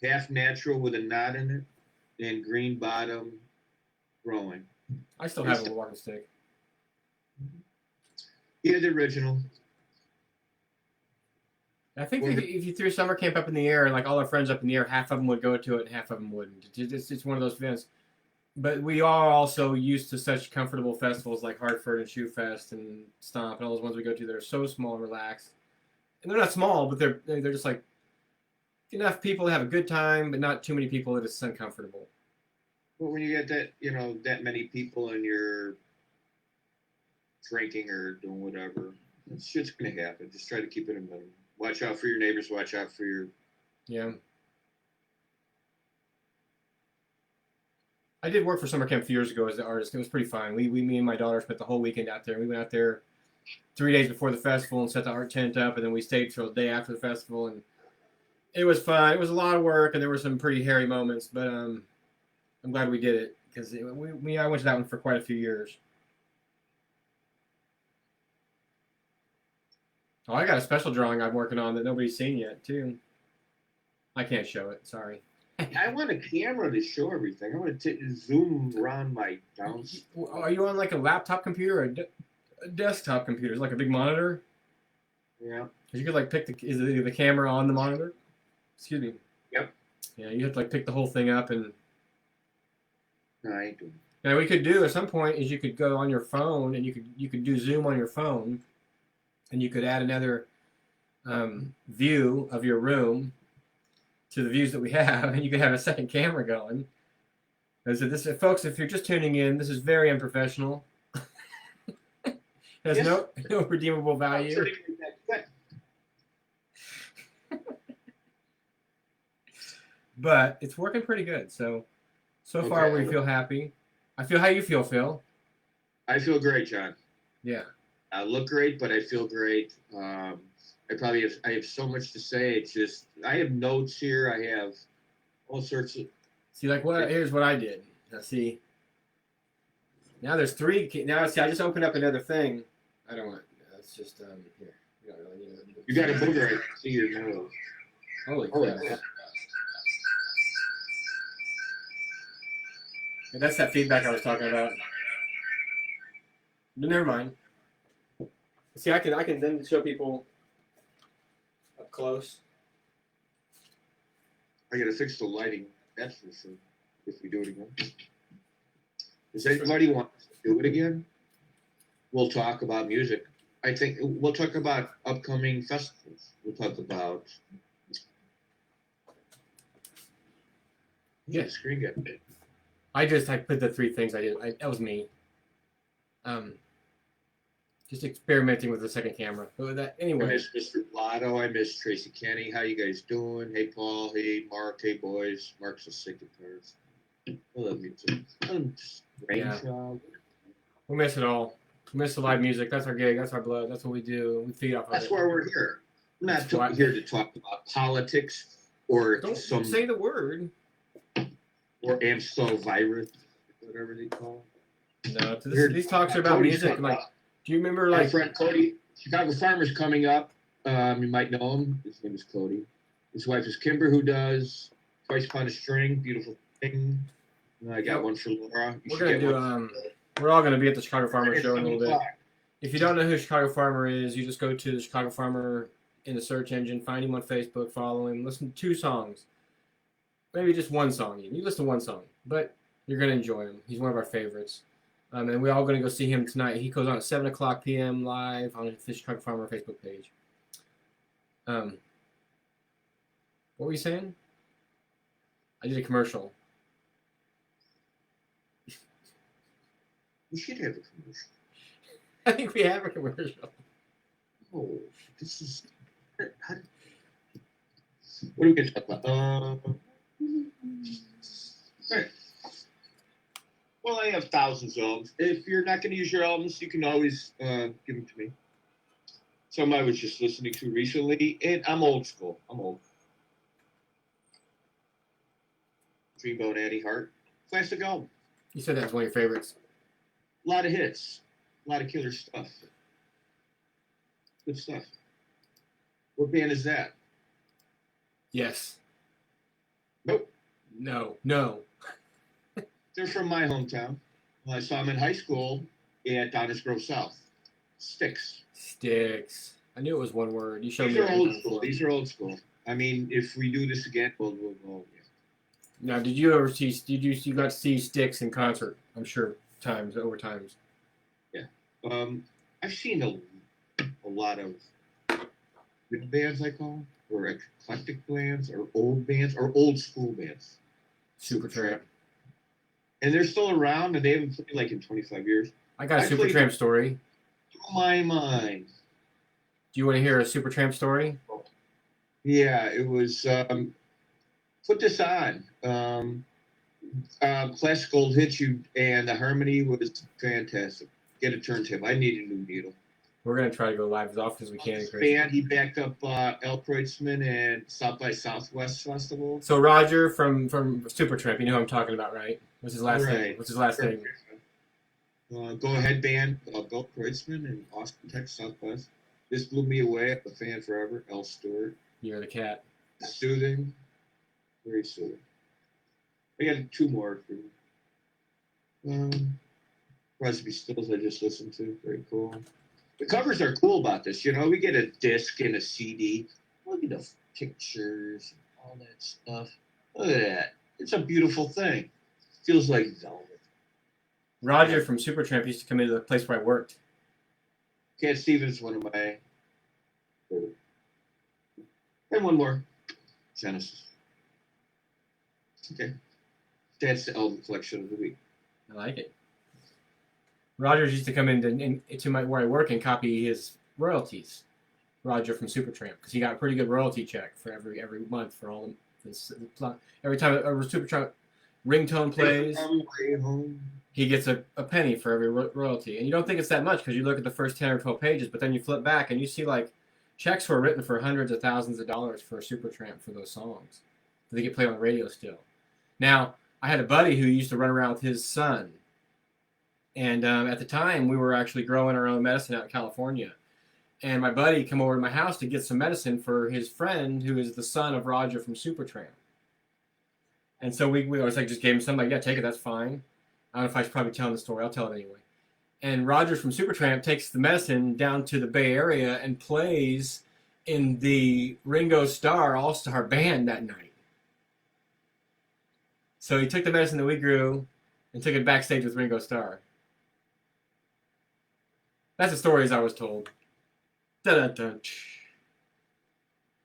Half natural with a knot in it, and green bottom, growing. I still have a walking stick. Yeah, the original. I think if you threw summer camp up in the air and like all our friends up in the air, half of them would go to it and half of them wouldn't. It's one of those events. But we are also used to such comfortable festivals like Hartford and Shoe Fest and Stomp and all those ones we go to that are so small and relaxed. And they're not small, but they're just like enough people to have a good time, but not too many people that it's uncomfortable. Well, when you get that, that many people and you're drinking or doing whatever, shit's gonna happen. Just try to keep it a minimum. Watch out for your neighbors. Watch out for your. Yeah. I did work for summer camp a few years ago as an artist. It was pretty fun. Me and my daughter spent the whole weekend out there. We went out there 3 days before the festival and set the art tent up, and then we stayed till the day after the festival, and it was fun. It was a lot of work, and there were some pretty hairy moments, but I'm glad we did it because I went to that one for quite a few years. Oh, I got a special drawing I'm working on that nobody's seen yet too. I can't show it. Sorry. I want a camera to show everything. I want to zoom around my downs. Are you on like a laptop computer or a desktop computer? It's like a big monitor. Yeah. Because you could like pick is the camera on the monitor? Excuse me. Yep. Yeah, you have to like pick the whole thing up and. No, I ain't doing it. Now what we could do at some point is you could go on your phone and you could do Zoom on your phone, and you could add another view of your room to the views that we have, and you could have a second camera going. And so this, folks, if you're just tuning in, this is very unprofessional. Has no redeemable value. But it's working pretty good. So far we feel happy. I feel how you feel, Phil. I feel great, John. Yeah. I look great, but I feel great. I have so much to say. It's just I have notes here. I have all sorts of. See, like what? Here's what I did. Now see. Now there's three. Now see, I just opened up another thing. I don't want. It's just here. You don't really need it. You got a booger. I can see your nose. Holy crap! And that's that feedback I was talking about. But never mind. See, I can then show people up close. I gotta fix the lighting. That's for sure. If we do it again. Does anybody want to do it again? We'll talk about music. I think we'll talk about upcoming festivals. We'll talk about. Yeah. The screen got big. I put the three things I did. That was me. Just experimenting with the second camera. But I anyway. miss Mr. Blotto. I miss Tracy Kenny. How you guys doing? Hey, Paul. Hey, Mark. Hey, boys. Mark's a sick guitarist. I love you too. Yeah. We miss it all. We miss the live music. That's our gig. That's our blood. That's what we do. We feed off of it. That's why we're here. I'm not here to talk about politics or Don't some say the word. or Amstel virus, whatever they call it. No, these talks are about Cody's music. talking Like, about- do you remember My like? friend Cody, Chicago Farmer's coming up. You might know him. His name is Cody. His wife is Kimber, who does Twice Upon a String, beautiful thing. I got one for Laura. We're gonna do We're all going to be at the Chicago Farmer It's show in a 7 little bit. o'clock. If you don't know who Chicago Farmer is, you just go to the Chicago Farmer in the search engine, find him on Facebook, follow him, listen to 2 songs. Maybe just 1 song. You listen to 1 song, but you're going to enjoy him. He's one of our favorites. And we're all going to go see him tonight. He goes on at 7 o'clock p.m. live on the Chicago Farmer Facebook page. What were you saying? I did a commercial. We should have a commercial. I think we have a commercial. Oh, this is. What are we going to talk about? Right. Well, I have thousands of albums. If you're not going to use your albums, you can always give them to me. Some I was just listening to recently, and I'm old school. I'm old. Dreamboat Eddie Hart. Classic album. You said that was one of your favorites. A lot of hits. A lot of killer stuff. Good stuff. What band is that? Yes. Nope. No. They're from my hometown. I saw them in high school at Downers Grove South. Sticks. Sticks. I knew it was one word. You showed These me. are that old before. school. These are old school. I mean, if we do this again, we'll go. Yeah. Now, did you ever see? You got to see Sticks in concert? I'm sure over times. I've seen a lot of good bands, I call them, or eclectic bands, or old school bands. Supertramp. And they're still around, and they haven't played like in 25 years. I got a I played- Supertramp story. Oh my mind. Do you want to hear a Supertramp story? Yeah, it was. Put this on. Classic Old Hits You, and the harmony was fantastic. Get a turntable. I need a new needle. We're gonna try to go live as often as we can. This Chris. band, he backed up L. Kreutzmann and South by Southwest Festival. So Roger from Supertramp, you know who I'm talking about, right? What's his last name? Right. What's his last name? Go Ahead Band, Bill Kreutzmann in Austin, Texas, Southwest. This blew me away. I'm a fan forever. L. Stewart. You're the cat. Soothing. Very soothing. I got 2 more for you. Crosby, Stills I just listened to. Very cool. The covers are cool about this. You know, we get a disc and a CD. Look at the pictures and all that stuff. Look at that. It's a beautiful thing. Feels like velvet. Roger from Supertramp used to come into the place where I worked. Cat Stevens is one of my favorite. And one more. Genesis. Okay. That's the album collection of the week. I like it. Rogers used to come into where I work and copy his royalties. Roger from Supertramp, because he got a pretty good royalty check for every month for all this. Every time a Supertramp ringtone plays, he gets a penny for every royalty. And you don't think it's that much because you look at the first 10 or 12 pages, but then you flip back and you see like checks were written for hundreds of thousands of dollars for Supertramp for those songs. They get played on the radio still. Now, I had a buddy who used to run around with his son. And at the time, we were actually growing our own medicine out in California. And my buddy came over to my house to get some medicine for his friend, who is the son of Roger from Supertramp. And so we always just gave him some, like, yeah, take it, that's fine. I don't know if I should probably tell the story. I'll tell it anyway. And Roger from Supertramp takes the medicine down to the Bay Area and plays in the Ringo Starr All-Star Band that night. So he took the medicine that we grew and took it backstage with Ringo Starr. That's the stories I was told. Dun-dun-dun.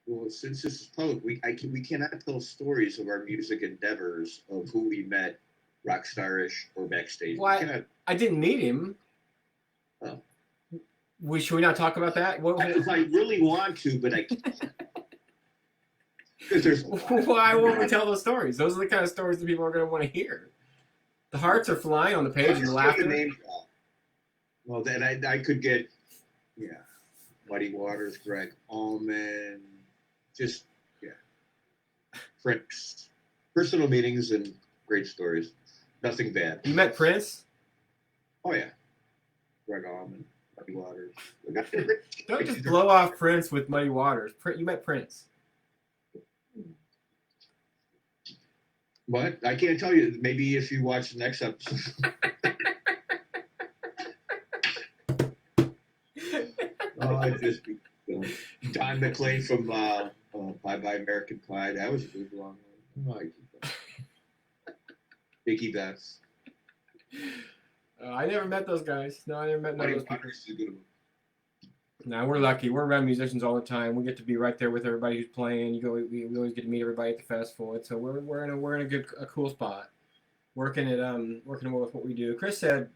Well, since this is public, we cannot tell stories of our music endeavors of who we met, rock starish or backstage. Well, We cannot. I didn't meet him. Oh. Should we not talk about that? I really want to, but I can't. Because there's a lot. Why won't we tell those stories? Those are the kind of stories that people are going to want to hear. The hearts are flying on the page and the laughter. Name drop. Well, then I could get, Muddy Waters, Greg Allman, just, friends, personal meetings and great stories. Nothing bad. You met Prince? Oh, yeah. Greg Allman, Muddy Waters. Don't just blow off Prince with Muddy Waters. You met Prince. But I can't tell you. Maybe if you watch the next episode. I'd just be, Don McLean from Bye Bye American Pie. That was a good long one. I keep that. Dickie Betts. I never met those guys. No, I never met none of Buddy those people. Parker's a good one. No, we're lucky. We're around musicians all the time. We get to be right there with everybody who's playing. We always get to meet everybody at the festival. And so we're in a cool spot. Working with what we do. Chris said,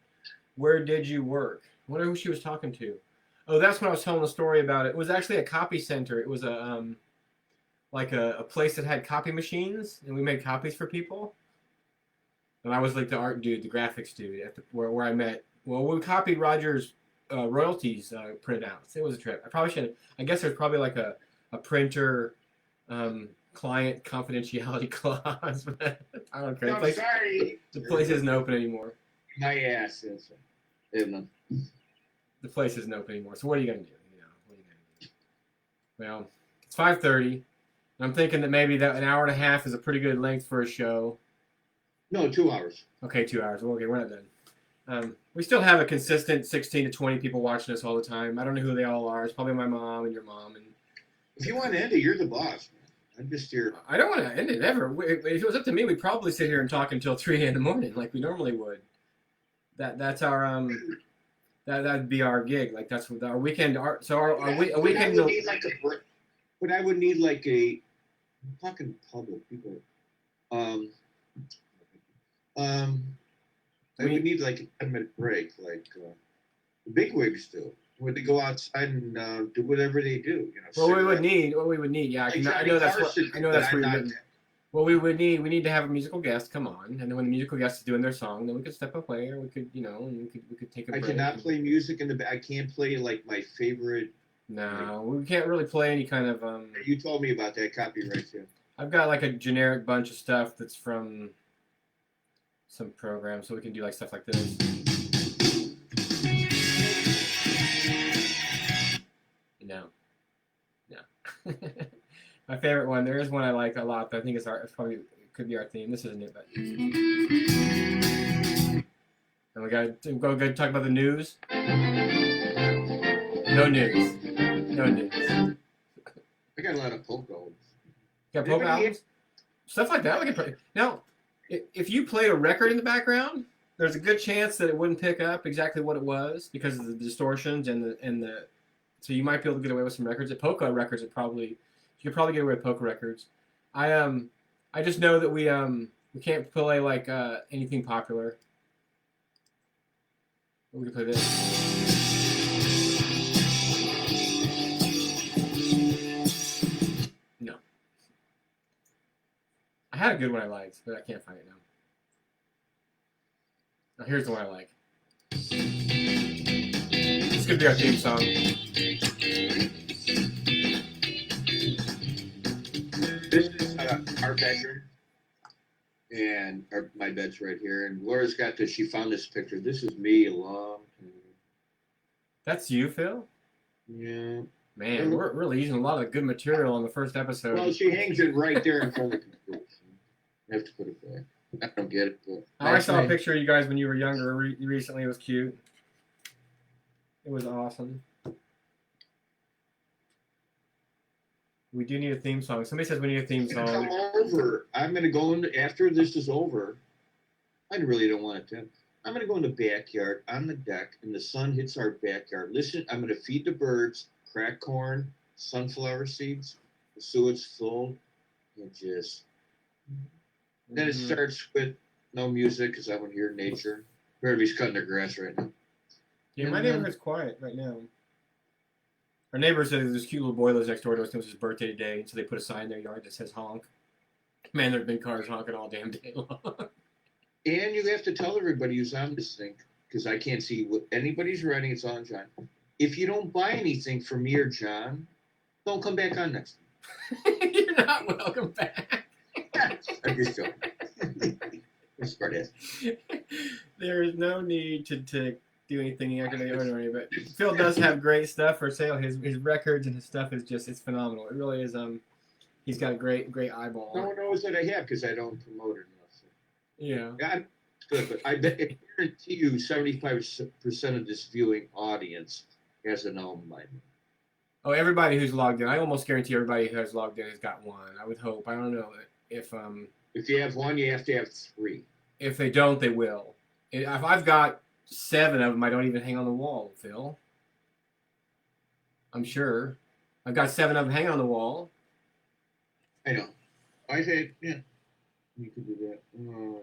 "Where did you work?" I wonder who she was talking to. Oh, that's when I was telling the story about it. It was actually a copy center. It was like a place that had copy machines, and we made copies for people. And I was like the art dude, the graphics dude, where I met. Well, we copied Roger's royalties printouts. It was a trip. I probably should. I guess there's probably like a printer client confidentiality clause. But I don't care. I'm sorry. The place isn't open anymore. My ass is. The place isn't open anymore. So what are you gonna do? What are you gonna do? Well, it's 5:30. I'm thinking that maybe that an hour and a half is a pretty good length for a show. No, 2 hours. Okay, 2 hours. Well, okay, we're not done. We still have a consistent 16 to 20 people watching us all the time. I don't know who they all are. It's probably my mom and your mom. And If you want to end it, you're the boss. I'm just here. I don't want to end it ever. If it was up to me, we'd probably sit here and talk until 3 in the morning, like we normally would. That's our that'd be our gig. Like that's what our weekend art. So our weekend. But I would need like a fucking public people. I would need like a 10-minute break, like the bigwigs do. When they go outside and do whatever they do, What we would need, yeah. Like I know that's what you're not. getting. Well, we need to have a musical guest come on, and then when the musical guest is doing their song, then we could step away, or we could, and we could take a I break. cannot play music in the. I can't play like my favorite. No, we can't really play any kind of. You told me about that copyright too. I've got like a generic bunch of stuff that's from some program, so we can do like stuff like this. No. My favorite one. There is one I like a lot, but I think it's probably it could be our theme. This isn't it, but. And we got to go ahead and talk about the news. No news. No news. I got a lot of polka albums. You got polka albums? Stuff like that we can play. Now, if you played a record in the background, there's a good chance that it wouldn't pick up exactly what it was because of the distortions and the. So you might be able to get away with some records. At polka records, you could probably get away with polka records. I just know that we can't play like anything popular. We can play this. No. I had a good one I liked, but I can't find it now. Now here's the one I like. This could be our theme song. This is our bedroom, and my bed's right here. And Laura's got this. She found this picture. This is me a long time ago. That's you, Phil? Yeah. Man, we're really using a lot of good material on the first episode. Well, she hangs it right there in front of the computer. I have to put it back. I don't get it. But I saw a picture of you guys when you were younger recently. It was cute. It was awesome. We do need a theme song. Somebody says we need a theme come song. over. I'm going to go in after this is over. I really don't want it to. I'm going to go in the backyard on the deck, and the sun hits our backyard. Listen, I'm going to feed the birds cracked corn, sunflower seeds, the sewage full, and just. Then it starts with no music because I want to hear nature. Everybody's cutting their grass right now. Yeah, my neighborhood's quiet right now. Our neighbor said there's this cute little boy lives next door to us. It was his birthday today, so they put a sign in their yard that says honk. Man, there have been cars honking all damn day long. And you have to tell everybody who's on this thing, because I can't see what anybody's writing. It's on John. If you don't buy anything from me or John, don't come back on next time. You're not welcome back. I'm just joking. Smart ass. There is no need to do anything out of the ordinary, but Phil does have great stuff for sale. His records and his stuff is it's phenomenal. It really is. He's got a great eyeball. No one knows that I have because I don't promote it enough. So. Yeah. Yeah, it's good, but I guarantee you 75% of this viewing audience has an album by me. Oh, everybody who's logged in. I almost guarantee everybody who has logged in has got one. I would hope. I don't know if you have one, you have to have 3. if they don't, they will. If I've got 7 of them, I don't even hang on the wall, Phil. I'm sure. I've got 7 of them hanging on the wall. I know. I say, yeah, you can do that.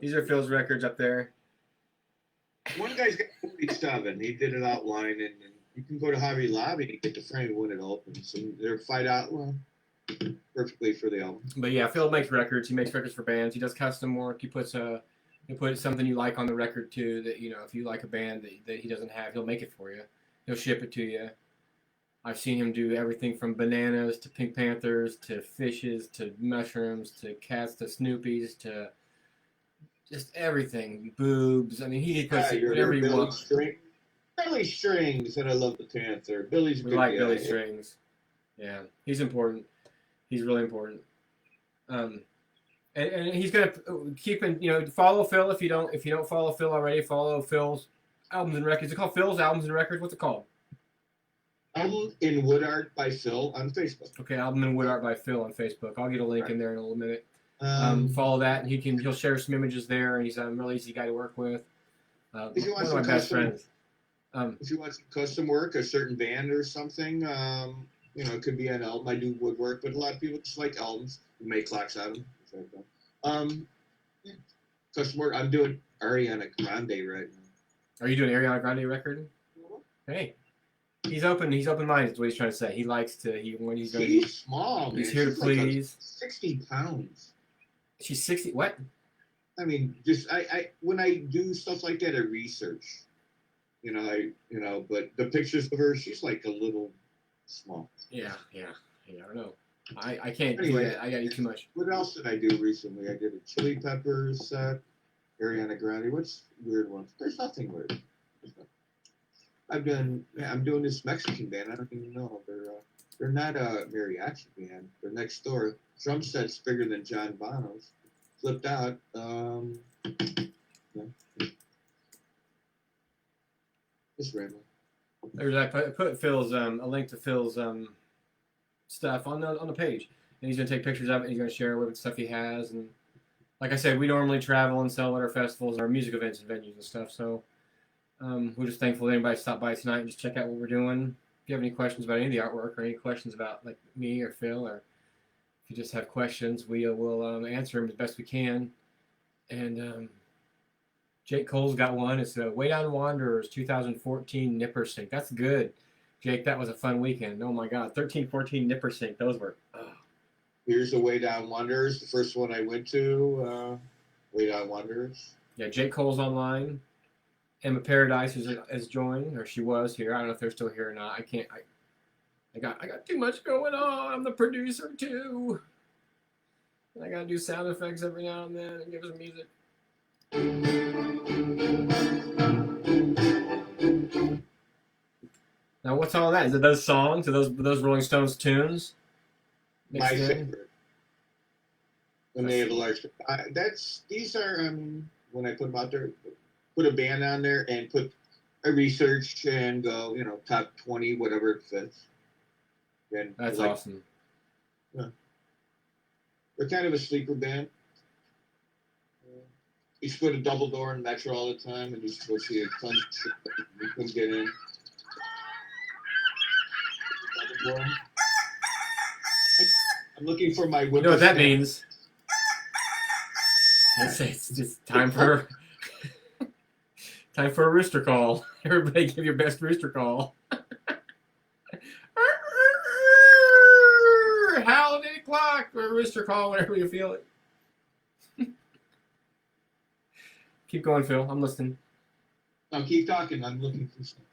These are Phil's records up there. One guy's got 47. He did it outline, and you can go to Hobby Lobby and get the frame when it opens. And they're perfectly for the album. But yeah, Phil makes records. He makes records for bands. He does custom work. He put something you like on the record too. That if you like a band that he doesn't have, he'll make it for you. He'll ship it to you. I've seen him do everything from bananas to Pink Panthers to fishes to mushrooms to cats to Snoopies to just everything. Boobs. I mean, he puts whatever he wants. Billy Strings, and I love the Panther. Billy's a We good like guy. Billy Strings. Yeah, he's important. He's really important. And he's gonna keep follow Phil if you don't follow Phil already. Follow Phil's albums and records. Is it called Phil's Albums and Records? What's it called? Album in Wood Art by Phil on Facebook. Okay, Album and Wood Art by Phil on Facebook. I'll get a link in there in a little minute. Follow that, and he'll share some images there. And he's a really easy guy to work with. If you want One of my best friends. If you want some custom work, a certain band or something, it could be an album. I do woodwork, but a lot of people just like albums. We make clocks out of them. Custom work. I'm doing Ariana Grande right now. Are you doing Ariana Grande record? Hey, he's open. He's open-minded. Is what he's trying to say. He likes to. She's small, man. He's here to please. 60 pounds. She's 60. What? I mean, just I when I do stuff like that, I research. But the pictures of her, she's like a little small. Yeah. I don't know. I can't Anyway, do that. I got to eat too much. What else did I do recently? I did a Chili Peppers set, Ariana Grande. What's weird ones? There's nothing weird. I'm doing this Mexican band. I don't even know. They're not a mariachi band. They're next door. Drum set's bigger than John Bono's. Flipped out. Just rambling. I put Phil's a link to Phil's stuff on the page, and he's gonna take pictures of it. And he's gonna share what stuff he has, and like I said, we normally travel and sell at our festivals, our music events and venues and stuff. So we're just thankful that anybody stopped by tonight and just check out what we're doing. If you have any questions about any of the artwork or any questions about like me or Phil, or if you just have questions, we will answer them as best we can. And Jake Cole's got one. It's the Way Down Wanderers 2014 Nipper Sync. That's good. Jake, that was a fun weekend. Oh my God, 13-14 Nipper Sync. Those were. Here's the Way Down Wanderers. The first one I went to. Way Down Wanderers. Yeah, Jake Cole's online. Emma Paradise has joined, or she was here. I don't know if they're still here or not. I can't. I got too much going on. I'm the producer too. And I gotta do sound effects every now and then and give some music. Now, what's all that? Is it those songs? Are those Rolling Stones tunes? My favorite. When they have a large. These are when I put them out there, put a band on there and I research and go, top 20, whatever it fits. And that's awesome. Yeah. They're kind of a sleeper band. You should go to Double Door in Metro all the time and just go see a ton of shit that we couldn't get in. Double Door. I'm looking for my whip. You know what that means? It's just time for a rooster call. Everybody give your best rooster call. Howl at 8 o'clock or a rooster call whenever you feel it. Keep going, Phil. I'm listening. No, keep talking. I'm looking for something.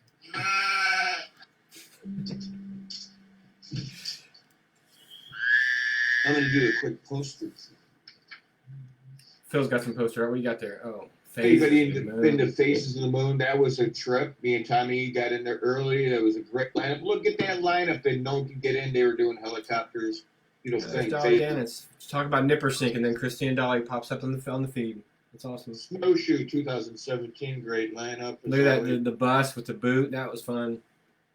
I'm going to do a quick poster. Phil's got some poster art. What do you got there? Oh, anybody been to Faces of the Moon? That was a trip. Me and Tommy got in there early. That was a great lineup. Look at that lineup, and no one could get in. They were doing helicopters. Beautiful thing. Let's talk about Nipper Sync, and then Christine Dolly pops up on the feed. It's awesome. Snowshoe 2017, great lineup. Look at that, the bus with the boot. That was fun.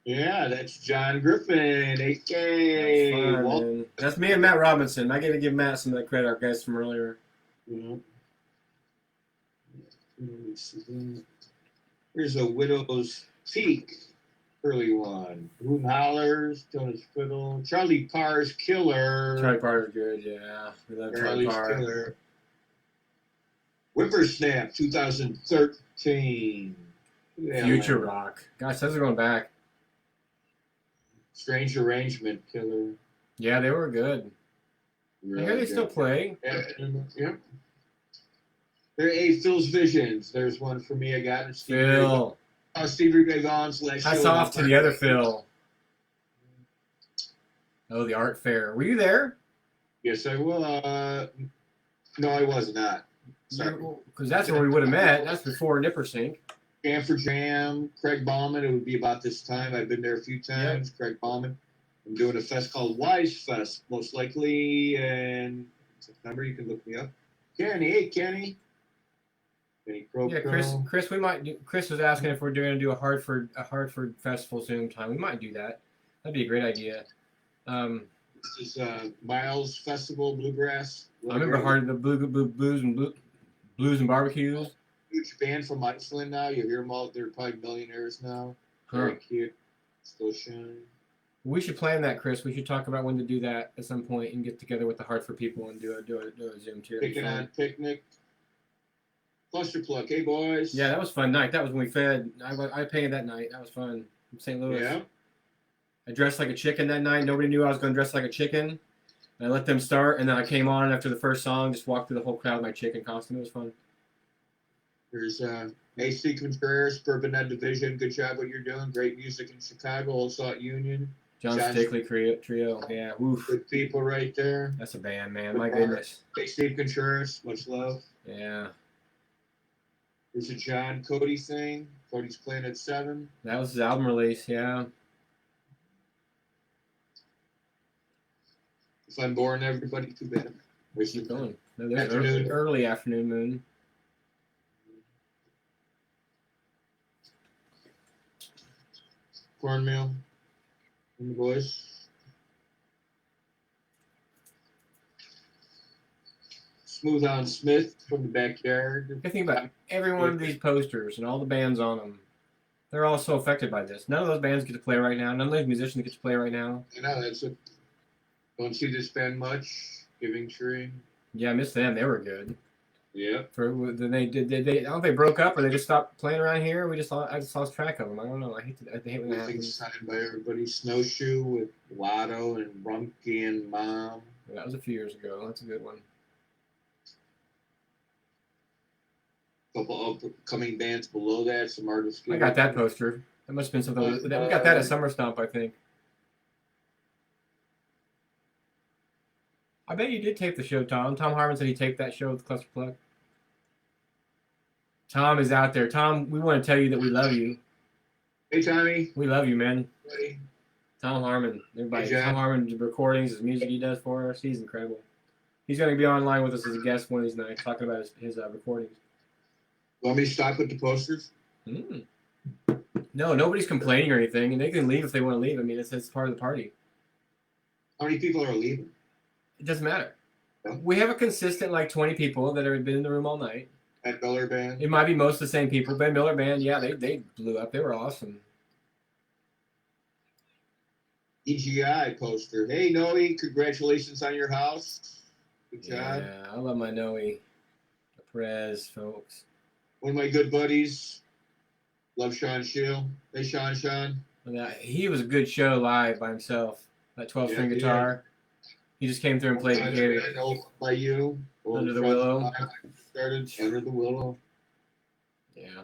Yeah, that's John Griffin, That was aka fun, Walt. man. That's me and Matt Robinson. I got to give Matt some of that credit, our guest from earlier. You know. Here's a Widow's Peak, early one. Boom Hollers, Jonas Fiddle, Charlie Parr's Killer. Charlie Parr's good, yeah. We love Charlie Charlie's Parr. Killer. Whippersnap, 2013. Yeah, Future man. Rock. Gosh, those are going back. Strange Arrangement, Killer. Yeah, they were good. I hear they still play. Yeah. There, Phil's Visions. There's one for me. I got it. Phil. Stevie Ray Vaughan's last Hats show. off to the other Phil. Oh, the art fair. Were you there? Yes, I will. No, I was not. Sorry. Because that's where we would have met. That's before Nipper Sync. Jam for Jam, Craig Ballman. It would be about this time. I've been there a few times. Yep. Craig Ballman. I'm doing a fest called Wise Fest, most likely in September. You can look me up. Kenny, hey Kenny. Kenny Crow. Yeah, Chris, we might do. Chris was asking if we're going to do a Hartford festival Zoom time. We might do that. That'd be a great idea. This is Miles Festival Bluegrass. I remember the blues and barbecues. Huge band from Iceland now. You hear them all. They're probably millionaires now. Very cute. Still shine. We should plan that, Chris. We should talk about when to do that at some point and get together with the Hartford people and do a Zoom too. Picking on Picnic. Cluster Pluck. Hey, boys. Yeah, that was a fun night. That was when we fed. I painted that night. That was fun. From St. Louis. Yeah. I dressed like a chicken that night. Nobody knew I was going to dress like a chicken. I let them start, and then I came on after the first song, just walked through the whole crowd in my chicken costume. It was fun. There's AC Contreras, Bourbon Ed Division. Good job what you're doing. Great music in Chicago. Also at Union. John Stickley Trio. Yeah, oof. Good people right there. That's a band, man. My goodness. Hey, Steve Contreras. Much love. Yeah. There's a John Cody thing. Cody's playing at 7. That was his album release, yeah. If I'm boring everybody, too bad. Keep going. No, there's early afternoon moon. Cornmeal. And the boys. Smooth on Smith from the backyard. I think about every one of these posters and all the bands on them. They're all so affected by this. None of those bands get to play right now. None of those musicians get to play right now. You know, that's it. Don't see this band much. Giving Tree. Yeah, I miss them. They were good. Yeah. Then they did. They I don't know if they broke up or they just stopped playing around here. I just lost track of them. I don't know. I hate when that happens. Signed by everybody. Snowshoe with Lotto and Rumpke and Mom. That was a few years ago. That's a good one. Couple upcoming bands below that. Some artists. I got that poster. That must have been something. We got that at Summer Stomp, I think. I bet you did tape the show, Tom. Tom Harmon said he taped that show with Cluster Plug. Tom is out there. Tom, we want to tell you that we love you. Hey, Tommy. We love you, man. Hey. Tom Harmon. Everybody. Hey, Tom Harmon's recordings, his music he does for us. He's incredible. He's going to be online with us as a guest one of these nights talking about his recordings. Want me to stop with the posters? No, nobody's complaining or anything, and they can leave if they want to leave. I mean, it's part of the party. How many people are leaving? It doesn't matter. No? We have a consistent 20 people that have been in the room all night. At Miller Band? It might be most of the same people. Ben Miller Band, yeah, they blew up. They were awesome. EGI poster. Hey, Noe, congratulations on your house. Good job. Yeah, I love my Noe. Perez, folks. One of my good buddies. Love Sean Shield. Hey, Sean. He was a good show live by himself. That 12-string guitar. He just came through and played it. By you. Under the Willow. Started Under the Willow. Yeah.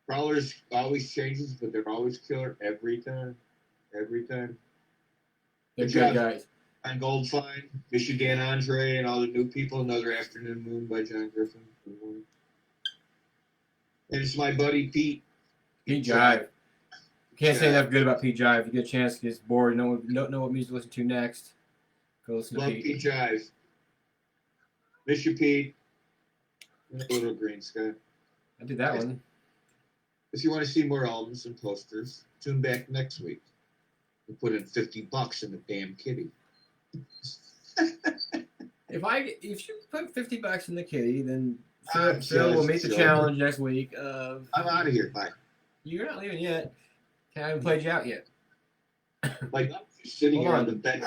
Prowlers always changes, but they're always killer every time. Every time. They're good guys. On Goldfine, Michigan Andre, and all the new people. Another Afternoon Moon by John Griffin. And it's my buddy Pete. Pete Jive. Can't say enough good about Pete Jive. If you get a chance, get bored, don't know what music to listen to next, go listen to Pete. Love Pete Jive. Miss you, Pete. Little Green Sky. I did that one. If you want to see more albums and posters, Tune back next week. We put in $50 in the damn kitty. If you put $50 in the kitty, then I'm Phil will just meet the joking. challenge next week. Of I'm out of here. Bye. you're not leaving yet. I haven't played you out yet. Like, I'm just sitting Hold here on. on the bed.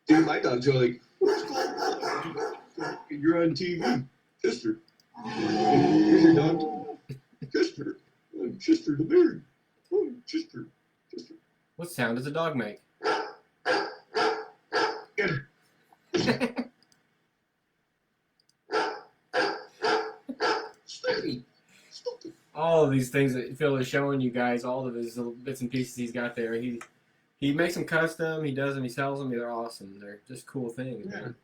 Dude, my dog's like, what's going on? You're on TV. Kiss her. Here's your dog. Kiss her. Kiss her the bird. Kiss her. Kiss her. What sound does a dog make? Get her. Stupid. Stupid. All of these things that Phil is showing you guys, all of his little bits and pieces he's got there. He makes them custom. He does them. He sells them. They're awesome. They're just cool things, Yeah. man.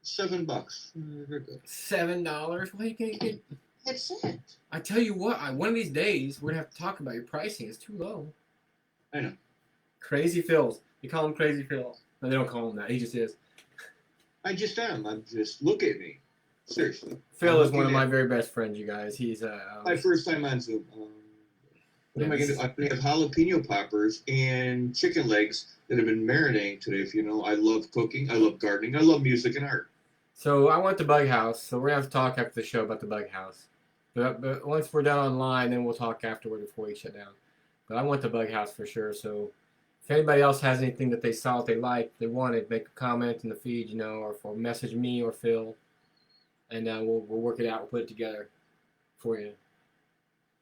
$7. They're good. $7. What are you gonna get? That's it. I tell you what. One of these days we're gonna have to talk about your pricing. It's too low. I know. Crazy Phil's. You call him Crazy Phil. No, they don't call him that. He just is. I just am. I'm just look at me. Seriously. Phil I'm is one of looking my at- very best friends. You guys. He's My first time on Zoom. What am I going to do? I'm going to have jalapeno poppers and chicken legs that have been marinating today. If you know, I love cooking. I love gardening. I love music and art. So I went to Bug House. So we're gonna have to talk after the show about the Bug House. But once we're done online, then we'll talk afterward before we shut down. But I went to Bug House for sure. So if anybody else has anything that they saw, that they liked, they wanted, make a comment in the feed, or message me or Phil, and we'll work it out. We'll put it together for you.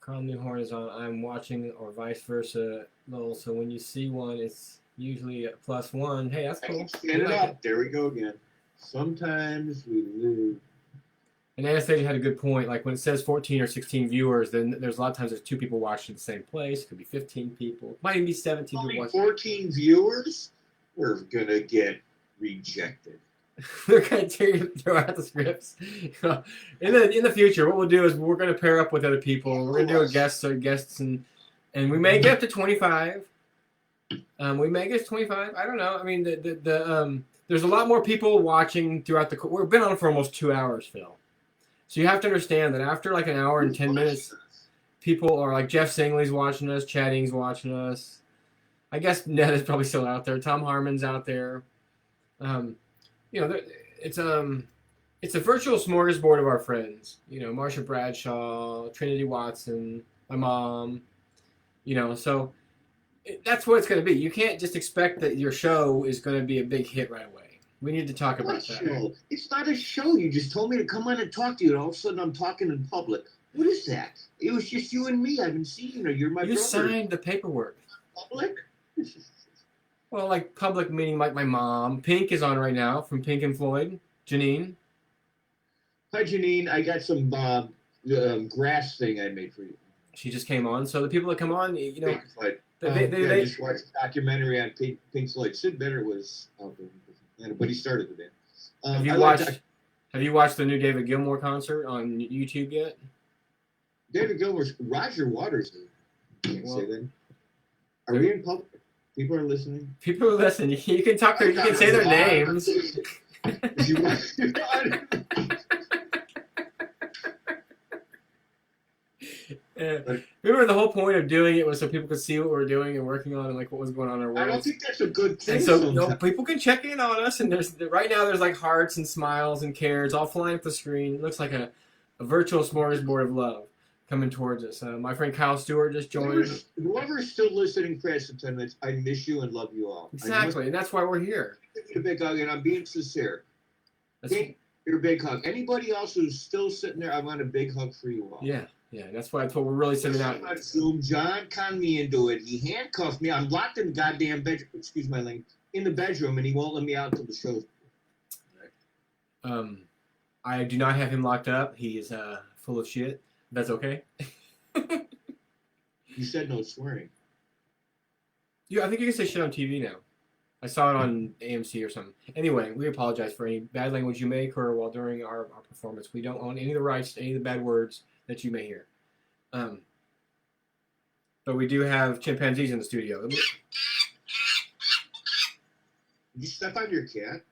Carl Newhorn is on I'm watching, or vice versa. Lol. So when you see one, it's usually a +1. Hey, that's I cool. can stand it up. There we go again. Sometimes we lose. And Anastasia had a good point. Like when it says 14 or 16 viewers, then there's a lot of times there's 2 people watching the same place. It could be 15 people. It might even be 17 Only people watching. 14 viewers. We're gonna get rejected. They're going to throw out the scripts. In the future, what we'll do is we're going to pair up with other people. We're going to do a guests, and we may get up to 25. We may get to 25. I don't know. I mean, there's a lot more people watching throughout the. We've been on for almost 2 hours, Phil. So you have to understand that after like an hour and 10 minutes, people are like Jeff Singley's watching us, Chatting's watching us. I guess Ned is probably still out there. Tom Harmon's out there. It's a virtual smorgasbord of our friends. Marsha Bradshaw, Trinity Watson, my mom. So that's what it's going to be. You can't just expect that your show is going to be a big hit right away. We need to talk about What that. show? It's not a show. You just told me to come on and talk to you, and all of a sudden I'm talking in public. What is that? It was just you and me. I haven't seen you. You're my You brother. signed the paperwork. Public? Well, like public meaning like my mom. Pink is on right now from Pink and Floyd. Janine. Hi, Janine. I got some grass thing I made for you. She just came on. So the people that come on, Pink Floyd. they I just watched a documentary on Pink Floyd. Sid Bennett was out there, but he started the band. Have you watched the new David Gilmour concert on YouTube yet? David Gilmour's Roger Waters. Can't Well, say that. Are we in public? People are listening. People who listen, you can talk to, you can say their names. Remember the whole point of doing it was so people could see what we're doing and working on and like what was going on in our I world. don't think that's a good thing. And so sometimes. people can check in on us, and right now there's like hearts and smiles and cares all flying up the screen. It looks like a virtual smorgasbord of love coming towards us. My friend Kyle Stewart just joined. Whoever's still listening past attendance, I miss you and love you all. Exactly, and that's why we're here. Give you a big hug, and I'm being sincere. Your big hug. Anybody else who's still sitting there, I want a big hug for you all. Yeah, that's what we're really sending out. On Zoom, John conned me into it. He handcuffed me. I'm locked in the goddamn bedroom. Excuse my language. In the bedroom, and he won't let me out until the show's. I do not have him locked up. He is full of shit. That's okay. You said no swearing. Yeah, I think you can say shit on TV now. I saw it on AMC or something. Anyway, we apologize for any bad language you may occur while during our performance. We don't own any of the rights to any of the bad words that you may hear. But we do have chimpanzees in the studio. Did you step on your cat?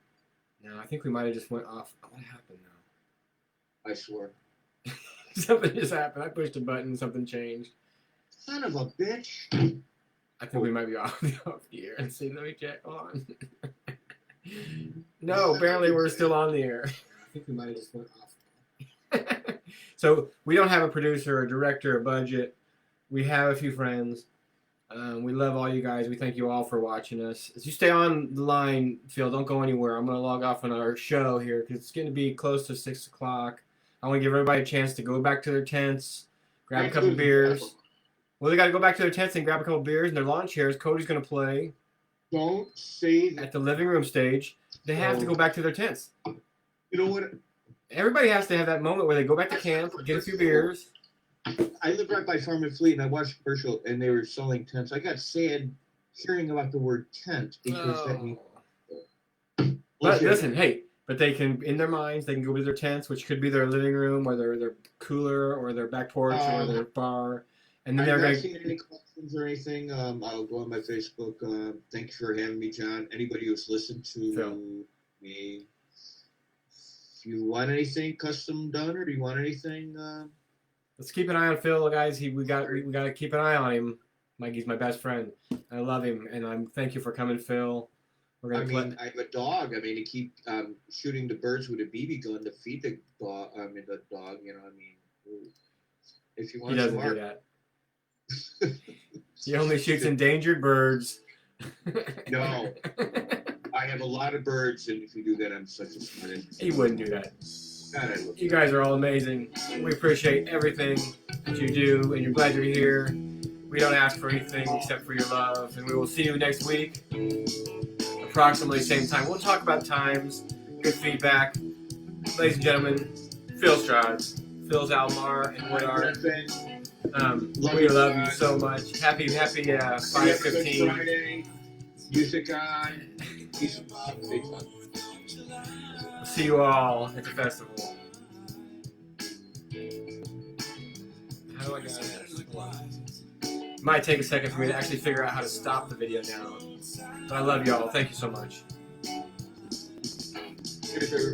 No, I think we might have just went off. What happened now? I swear. Something just happened. I pushed a button. Something changed. Son of a bitch. I think we might be off the air. And see, let me check on. No, apparently we're still on the air. I think we might have just went off. So we don't have a producer, a director, a budget. We have a few friends. We love all you guys. We thank you all for watching us. As you stay on the line, Phil, don't go anywhere. I'm going to log off on our show here because it's going to be close to 6 o'clock. I want to give everybody a chance to go back to their tents, grab a couple beers. Well, they got to go back to their tents and grab a couple beers and their lawn chairs. Cody's going to play. Don't say that. At the living room stage. They have to go back to their tents. You know what? Everybody has to have that moment where they go back to camp, get a few beers. I live right by Farm and Fleet, and I watched a commercial, and they were selling tents. I got sad hearing about the word tent because that means. But listen, hey, but they can, in their minds, they can go to their tents, which could be their living room, or their cooler, or their back porch, or their bar, and then I've they're not going. seen any questions or anything. I'll go on my Facebook. Thank you for having me, John. Anybody who's listened to Phil. me, if you want anything custom done, or do you want anything? Let's keep an eye on Phil, guys. We got to keep an eye on him. Mikey's my best friend. I love him, and thank you for coming, Phil. We're I gonna mean, I have a dog. I mean, to keep shooting the birds with a BB gun to feed the dog. I mean, the dog. You know, I mean, if you want He doesn't some do art. that. He only shoots endangered birds. No, I have a lot of birds, and if you do that, I'm such a smart. He wouldn't do that. God, I love You guys are all amazing. We appreciate everything that you do, and you're glad you're here. We don't ask for anything except for your love, and we will see you next week, approximately same time. We'll talk about times, good feedback. Ladies and gentlemen, Phil Strauss, Phil's Almar, and Woodard. We love you so much. Happy 5/15. Friday. Music on. Peace and love. Big fun. See you all at the festival. How do I get out of this? Might take a second for me to actually figure out how to stop the video now. But I love y'all. Thank you so much. Cheers, everybody.